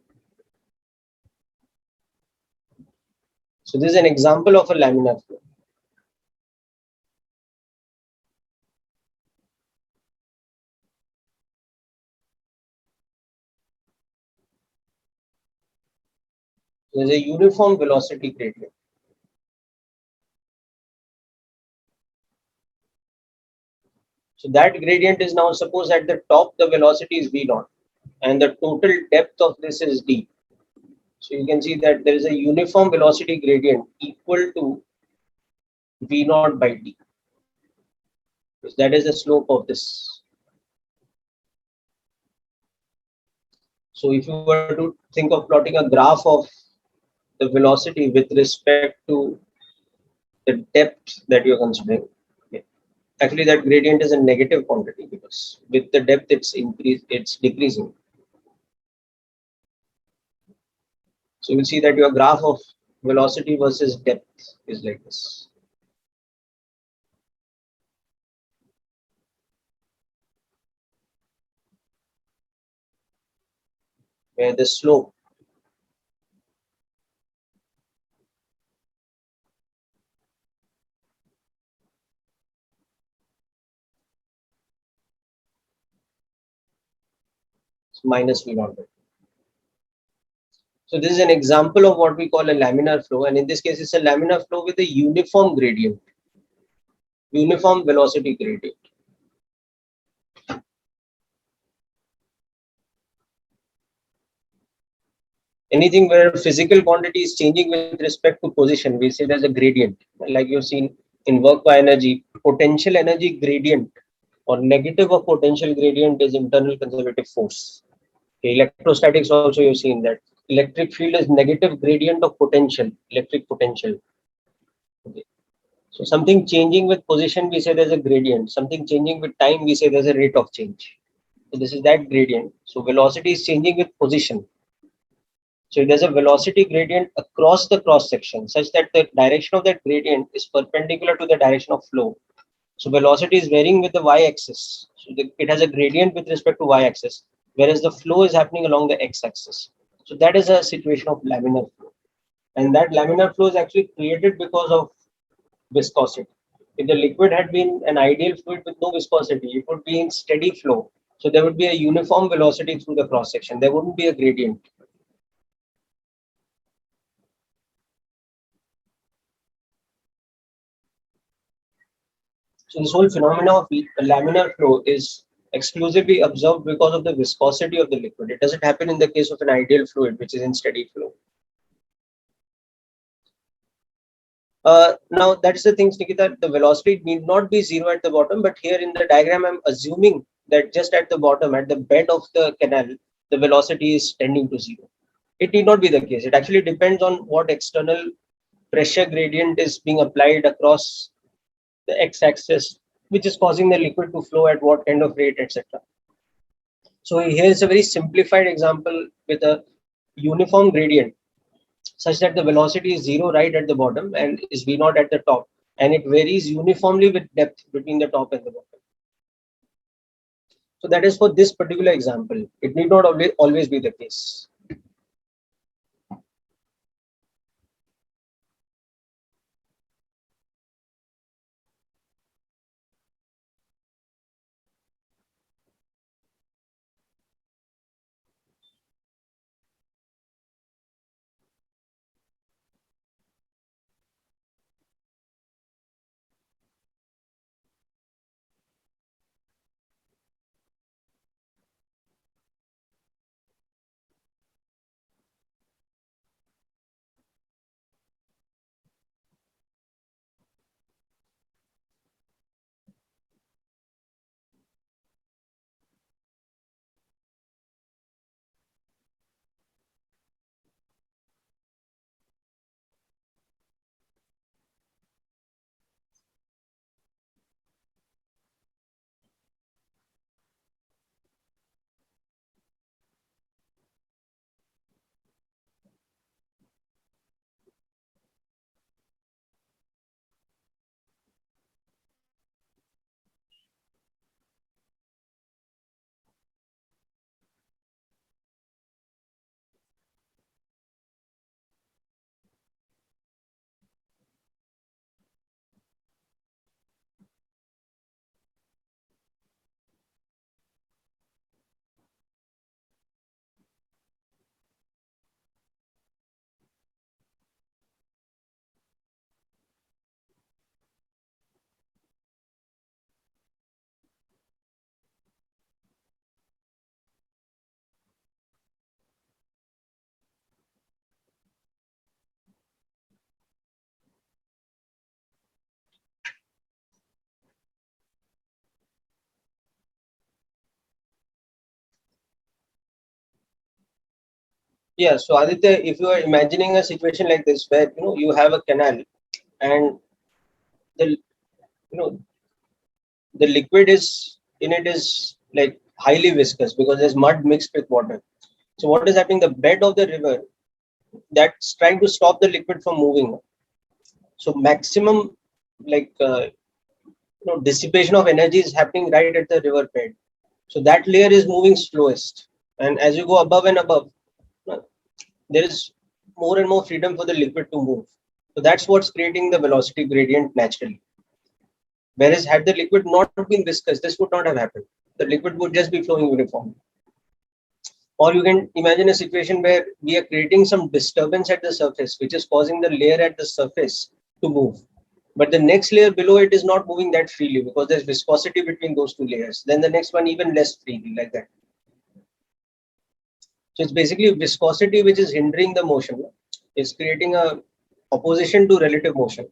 [SPEAKER 1] So this is an example of a laminar flow. There's a uniform velocity gradient. So that gradient is now, suppose at the top the velocity is v naught and the total depth of this is d. So you can see that there is a uniform velocity gradient equal to v naught by d. Because that is the slope of this. So if you were to think of plotting a graph of the velocity with respect to the depth that you're considering, okay, actually that gradient is a negative quantity because with the depth it's decreasing. So you'll see that your graph of velocity versus depth is like this. Where the slope is minus v naught by two. So this is an example of what we call a laminar flow, and in this case it's a laminar flow with a uniform gradient, uniform velocity gradient. Anything where physical quantity is changing with respect to position, we say there's a gradient. Like you've seen in work by energy, potential energy gradient or negative of potential gradient is internal conservative force. Okay, electrostatics also you've seen that electric field is negative gradient of potential, electric potential. Okay. So something changing with position, we say there's a gradient. Something changing with time, we say there's a rate of change. So this is that gradient. So velocity is changing with position. So there's a velocity gradient across the cross section such that the direction of that gradient is perpendicular to the direction of flow. So velocity is varying with the y-axis. So it has a gradient with respect to y-axis, whereas the flow is happening along the x-axis. So that is a situation of laminar flow. And that laminar flow is actually created because of viscosity. If the liquid had been an ideal fluid with no viscosity, it would be in steady flow. So there would be a uniform velocity through the cross section. There wouldn't be a gradient. So this whole phenomena of laminar flow is exclusively observed because of the viscosity of the liquid. It doesn't happen in the case of an ideal fluid, which is in steady flow. Now that's the thing, Nikita, the velocity need not be zero at the bottom, but here in the diagram, I'm assuming that just at the bottom, at the bed of the canal, the velocity is tending to zero. It need not be the case. It actually depends on what external pressure gradient is being applied across the x-axis, which is causing the liquid to flow at what kind of rate, etc. So here's a very simplified example with a uniform gradient such that the velocity is zero right at the bottom and is v naught at the top, and it varies uniformly with depth between the top and the bottom. So that is for this particular example. It need not always be the case. Yeah, so Aditya, if you are imagining a situation like this where you have a canal and the the liquid is in it is like highly viscous because there's mud mixed with water. So what is happening? The bed of the river that's trying to stop the liquid from moving. So maximum like dissipation of energy is happening right at the river bed. So that layer is moving slowest, and as you go above and above, uh, there is more and more freedom for the liquid to move. So that's what's creating the velocity gradient naturally. Whereas had the liquid not been viscous, this would not have happened. The liquid would just be flowing uniformly. Or you can imagine a situation where we are creating some disturbance at the surface, which is causing the layer at the surface to move. But the next layer below it is not moving that freely because there's viscosity between those two layers. Then the next one even less freely, like that. So it's basically viscosity which is hindering the motion. It's creating a opposition to relative motion.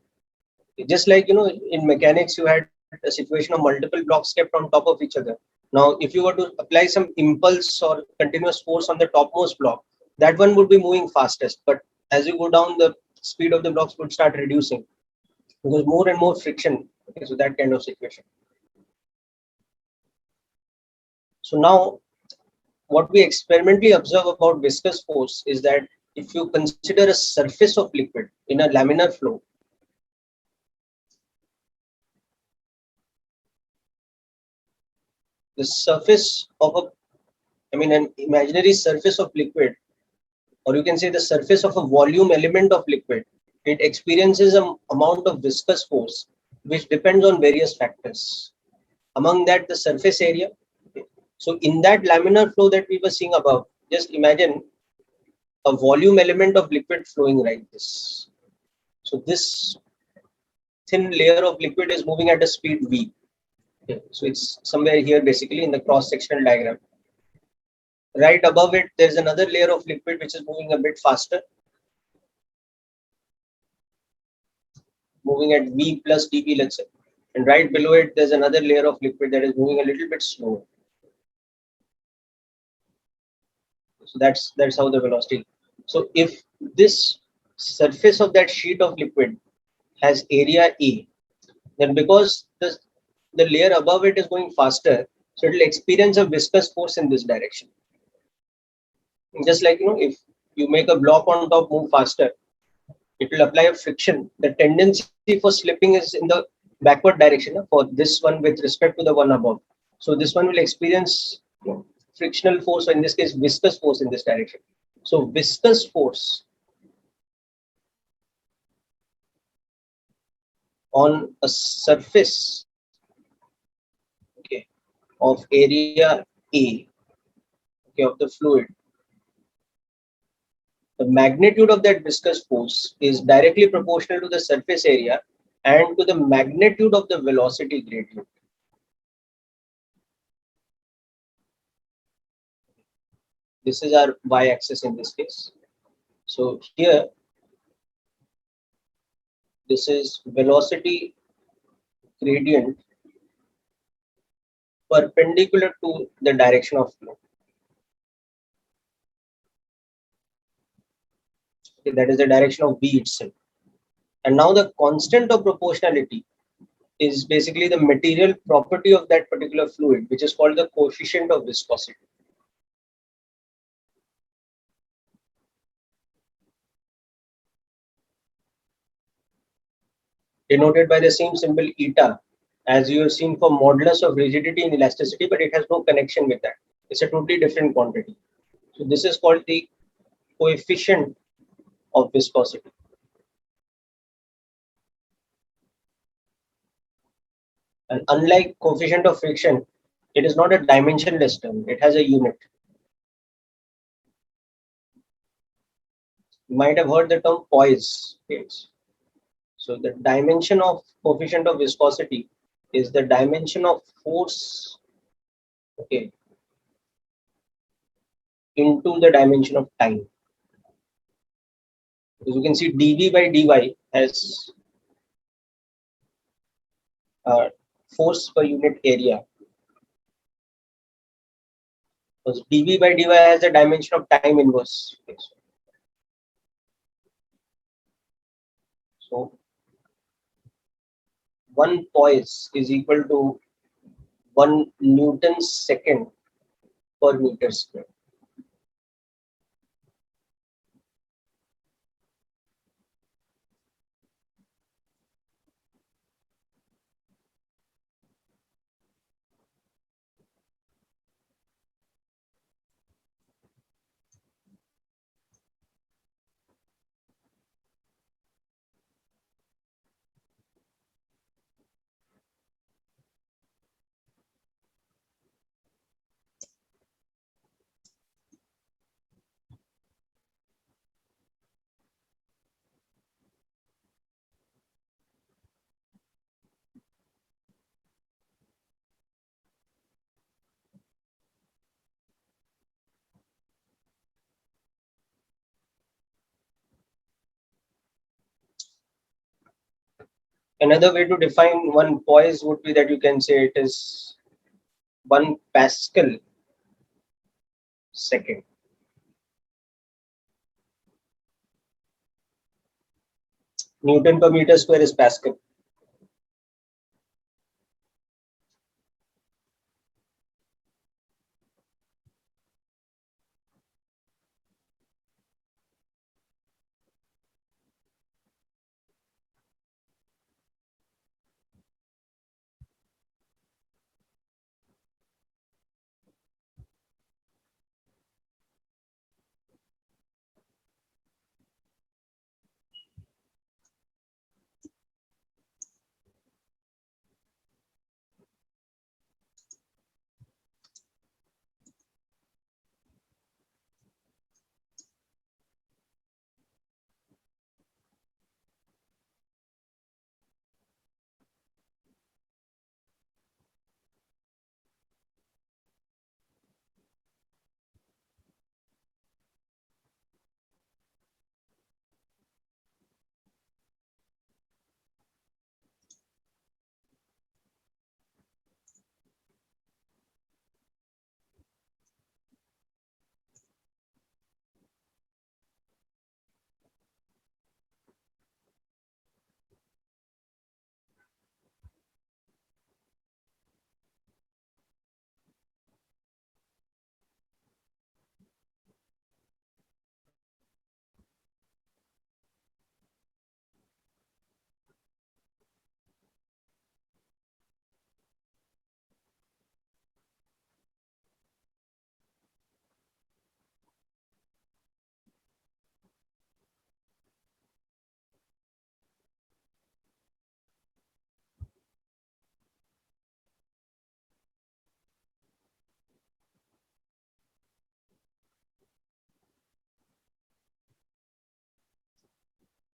[SPEAKER 1] Just like in mechanics, you had a situation of multiple blocks kept on top of each other. Now, if you were to apply some impulse or continuous force on the topmost block, that one would be moving fastest. But as you go down, the speed of the blocks would start reducing because more and more friction. Okay, so that kind of situation. So now, what we experimentally observe about viscous force is that if you consider a surface of liquid in a laminar flow, the surface of an imaginary surface of liquid, or you can say the surface of a volume element of liquid, it experiences an amount of viscous force which depends on various factors. Among that, the surface area. So in that laminar flow that we were seeing above, just imagine a volume element of liquid flowing like this. So this thin layer of liquid is moving at a speed v. Okay. So it's somewhere here basically in the cross-sectional diagram. Right above it, there's another layer of liquid which is moving a bit faster, moving at v plus dv, let's say. And right below it, there's another layer of liquid that is moving a little bit slower. So that's how the velocity. So if this surface of that sheet of liquid has area A, then because the layer above it is going faster, so it will experience a viscous force in this direction. Just like if you make a block on top move faster, it will apply a friction. The tendency for slipping is in the backward direction for this one with respect to the one above. So this one will experience frictional force, or in this case, viscous force in this direction. So viscous force on a surface, okay, of area A, okay, of the fluid, the magnitude of that viscous force is directly proportional to the surface area and to the magnitude of the velocity gradient. This is our y-axis in this case. So here, this is velocity gradient perpendicular to the direction of flow. Okay, that is the direction of v itself. And now the constant of proportionality is basically the material property of that particular fluid, which is called the coefficient of viscosity. Denoted by the same symbol eta, as you have seen for modulus of rigidity and elasticity, but it has no connection with that. It's a totally different quantity. So this is called the coefficient of viscosity. And unlike coefficient of friction, it is not a dimensionless term. It has a unit. You might have heard the term poise. Yes. So the dimension of coefficient of viscosity is the dimension of force, okay, into the dimension of time. As you can see, dv by dy has force per unit area. Because dv by dy has a dimension of time inverse. Okay. So 1 poise is equal to 1 Newton second per meter square. Another way to define 1 poise would be that you can say it is 1 Pascal second. Newton per meter square is Pascal.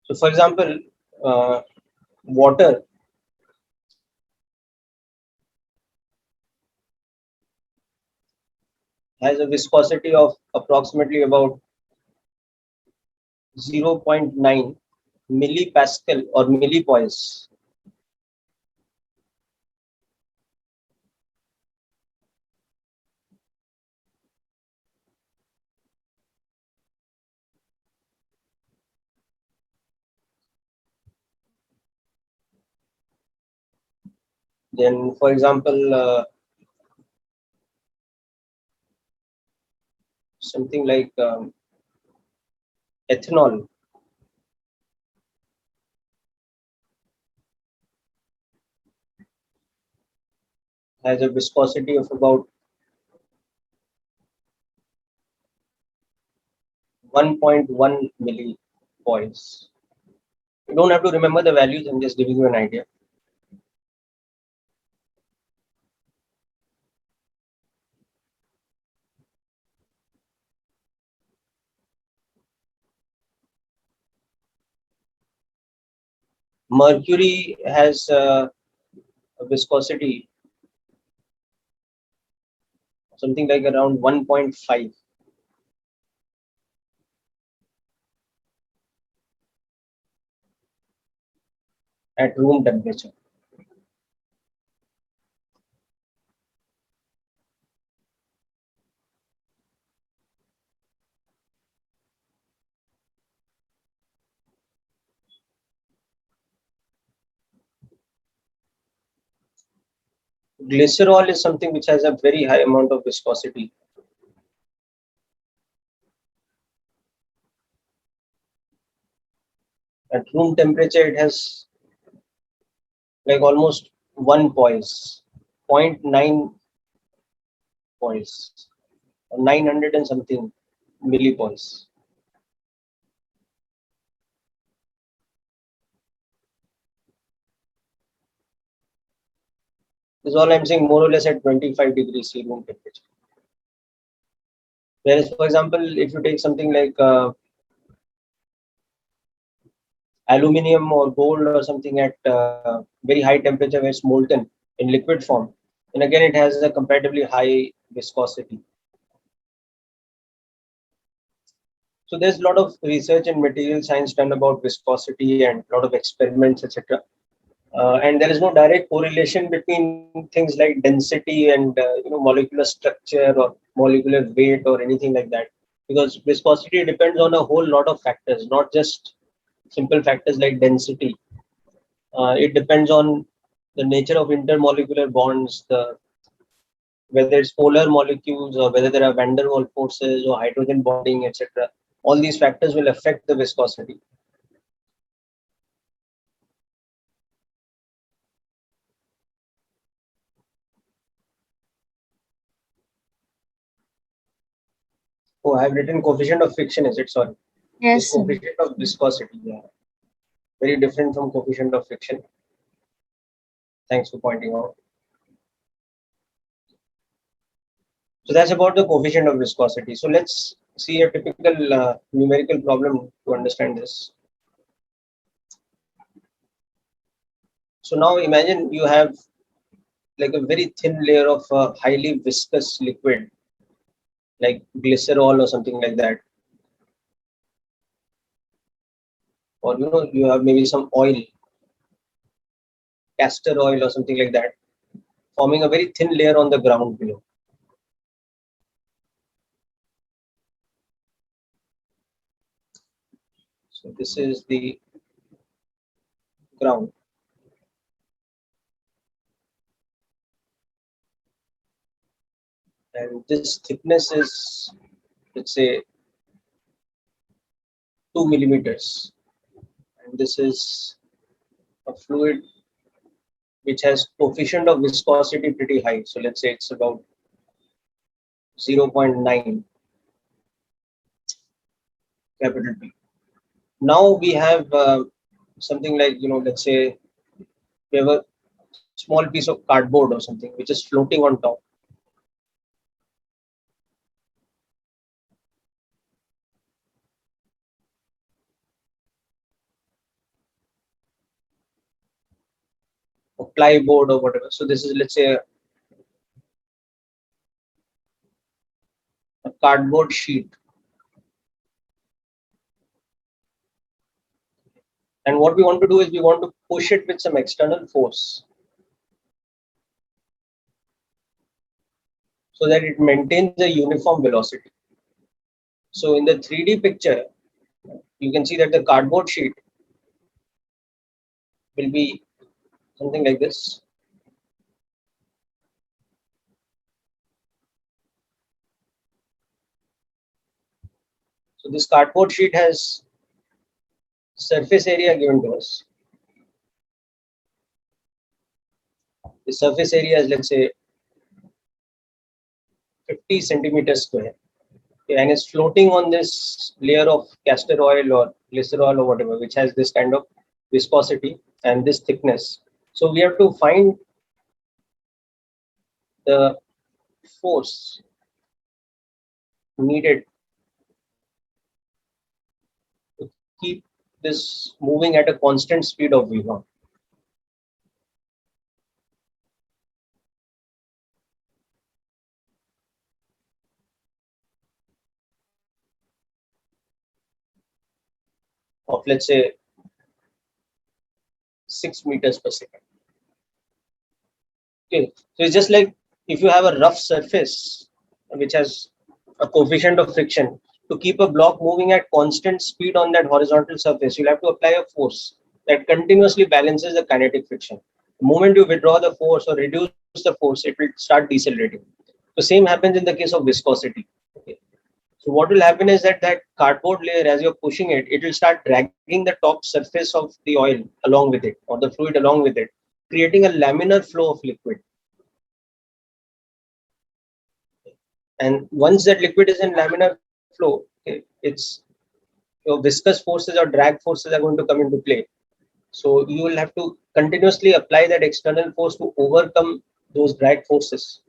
[SPEAKER 1] So, for example, water has a viscosity of approximately about 0.9 millipascal or millipoise. Then, for example, something like ethanol has a viscosity of about 1.1 millipoise. You don't have to remember the values, I'm just giving you an idea. Mercury has a viscosity something like around 1.5 at room temperature. glycerol is something which has a very high amount of viscosity. At room temperature, it has like almost 1 poise, 0.9 poise, or 900 and something millipoise. This is all I'm saying, more or less at 25 degrees C room temperature. Whereas, for example, if you take something like aluminium or gold or something at very high temperature where it's molten in liquid form, and again it has a comparatively high viscosity. So there's a lot of research in material science done about viscosity and a lot of experiments, etc. And there is no direct correlation between things like density and molecular structure or molecular weight or anything like that, because viscosity depends on a whole lot of factors, not just simple factors like density. It depends on the nature of intermolecular bonds, whether it's polar molecules or whether there are van der Waals forces or hydrogen bonding, etc. All these factors will affect the viscosity. Oh, I've written coefficient of friction, is it? Sorry.
[SPEAKER 6] Yes,
[SPEAKER 1] It's
[SPEAKER 6] sir.
[SPEAKER 1] coefficient of viscosity. Yeah. Very different from coefficient of friction. Thanks for pointing out. So that's about the coefficient of viscosity. So let's see a typical numerical problem to understand this. So now imagine you have like a very thin layer of highly viscous liquid, like glycerol or something like that. Or you have maybe some oil, castor oil or something like that, forming a very thin layer on the ground below. So this is the ground. And this thickness is, let's say, 2 millimeters. And this is a fluid which has coefficient of viscosity pretty high. So let's say it's about 0.9, capital P. Now we have something like, let's say we have a small piece of cardboard or something which is floating on top. Or plywood or whatever. So this is, let's say, a cardboard sheet. And what we want to do is we want to push it with some external force so that it maintains a uniform velocity. So in the 3D picture, you can see that the cardboard sheet will be something like this. So this cardboard sheet has surface area given to us. The surface area is, let's say, 50 centimeters square. Okay, and it's floating on this layer of castor oil or glycerol or whatever, which has this kind of viscosity and this thickness. So we have to find the force needed to keep this moving at a constant speed of v1. Of, let's say, 6 meters per second. Okay, so it's just like if you have a rough surface which has a coefficient of friction, to keep a block moving at constant speed on that horizontal surface, you'll have to apply a force that continuously balances the kinetic friction. The moment you withdraw the force or reduce the force, it will start decelerating. The same happens in the case of viscosity. Okay. So what will happen is that that cardboard layer, as you're pushing it, it will start dragging the top surface of the oil along with it, or the fluid along with it, creating a laminar flow of liquid. And once that liquid is in laminar flow, okay, it's your viscous forces or drag forces are going to come into play. So you will have to continuously apply that external force to overcome those drag forces.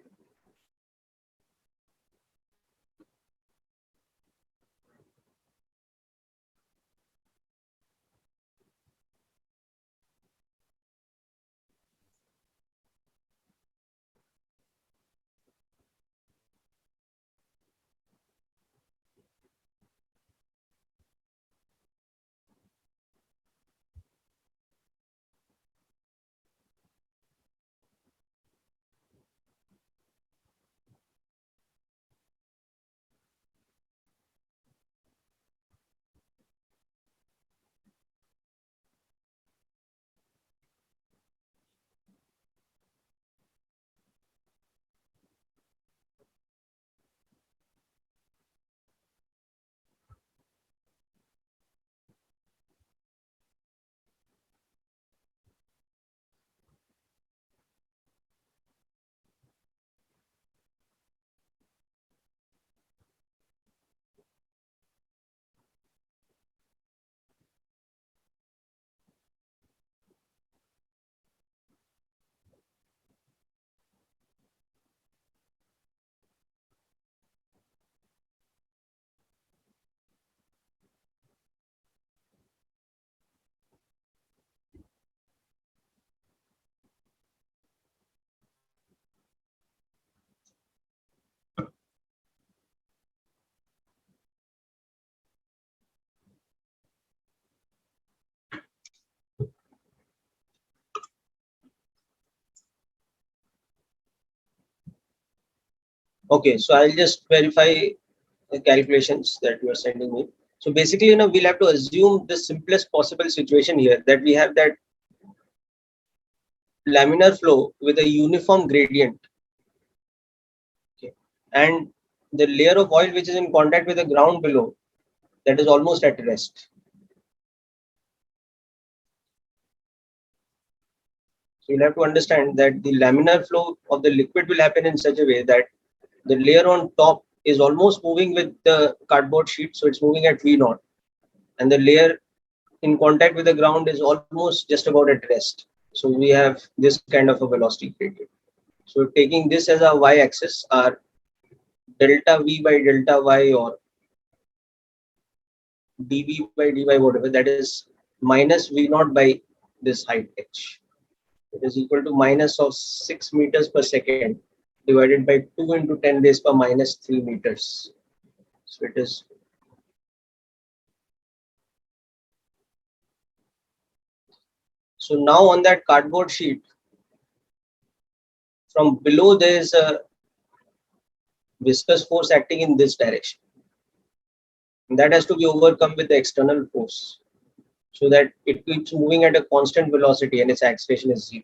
[SPEAKER 1] Okay, so I'll just verify the calculations that you are sending me. So basically, we'll have to assume the simplest possible situation here, that we have that laminar flow with a uniform gradient. Okay. And the layer of oil which is in contact with the ground below, that is almost at rest. So you'll have to understand that the laminar flow of the liquid will happen in such a way that the layer on top is almost moving with the cardboard sheet, so it's moving at V naught, and the layer in contact with the ground is almost just about at rest. So we have this kind of a velocity gradient. So taking this as our y-axis, our delta V by delta y, or dV by dy, whatever, that is minus V naught by this height h. It is equal to minus of 6 meters per second divided by 2 into 10 raised per minus 3 meters. So it is. So now on that cardboard sheet, from below there is a viscous force acting in this direction. And that has to be overcome with the external force, so that it keeps moving at a constant velocity and its acceleration is zero.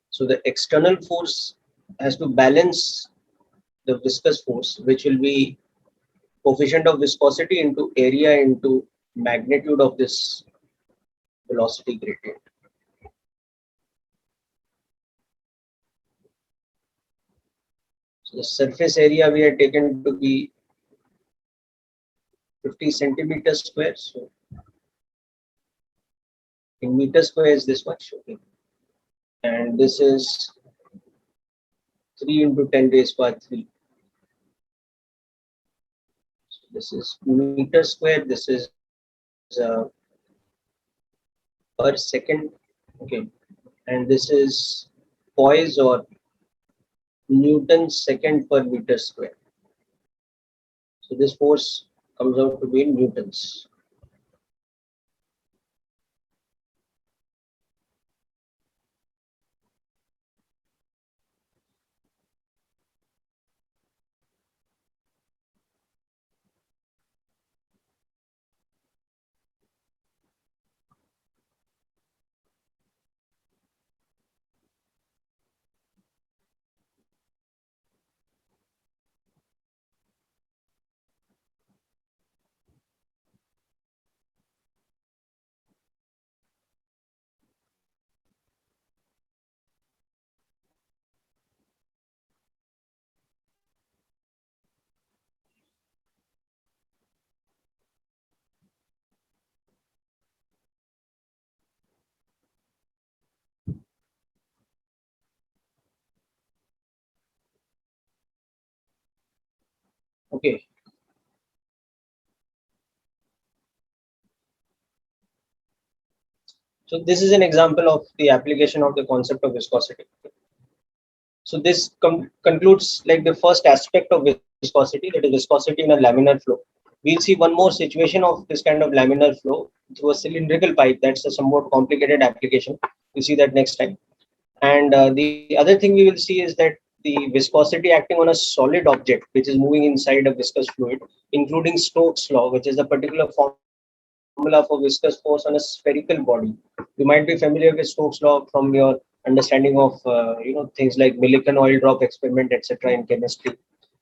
[SPEAKER 1] So the external force has to balance the viscous force, which will be coefficient of viscosity into area into magnitude of this velocity gradient. So the surface area we had taken to be 50 centimeters square. So in meter square is this much. Okay. And this is 3 into 10 raised by 3. So this is meter square. This is per second. Okay. And this is poise or Newton second per meter square. So this force comes out to be in newtons. Okay. So this is an example of the application of the concept of viscosity. So this concludes like the first aspect of viscosity, that is viscosity in a laminar flow. We'll see one more situation of this kind of laminar flow through a cylindrical pipe. That's a somewhat complicated application. We'll see that next time. And the other thing we will see is that the viscosity acting on a solid object, which is moving inside a viscous fluid, including Stokes' law, which is a particular formula for viscous force on a spherical body. You might be familiar with Stokes' law from your understanding of things like Millikan oil drop experiment, etc. in chemistry.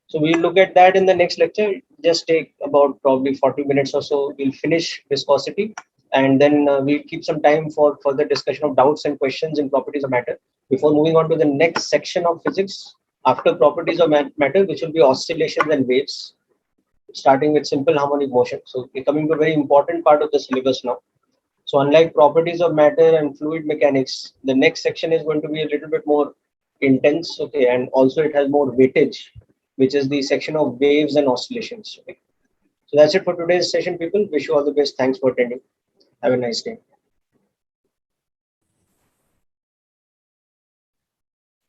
[SPEAKER 1] So we'll look at that in the next lecture. Just take about probably 40 minutes or so. We'll finish viscosity, and then we'll keep some time for further discussion of doubts and questions in properties of matter before moving on to the next section of physics after properties of matter, which will be oscillations and waves, starting with simple harmonic motion. So we're coming to a very important part of the syllabus now. So unlike properties of matter and fluid mechanics, the next section is going to be a little bit more intense, okay, and also it has more weightage, which is the section of waves and oscillations. Okay. So that's it for today's session, people. Wish you all the best. Thanks for attending. Have a nice day.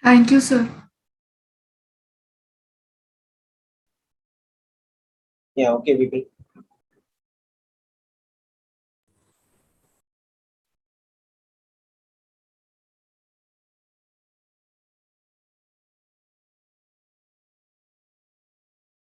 [SPEAKER 3] Thank you, sir.
[SPEAKER 1] Yeah, okay, people.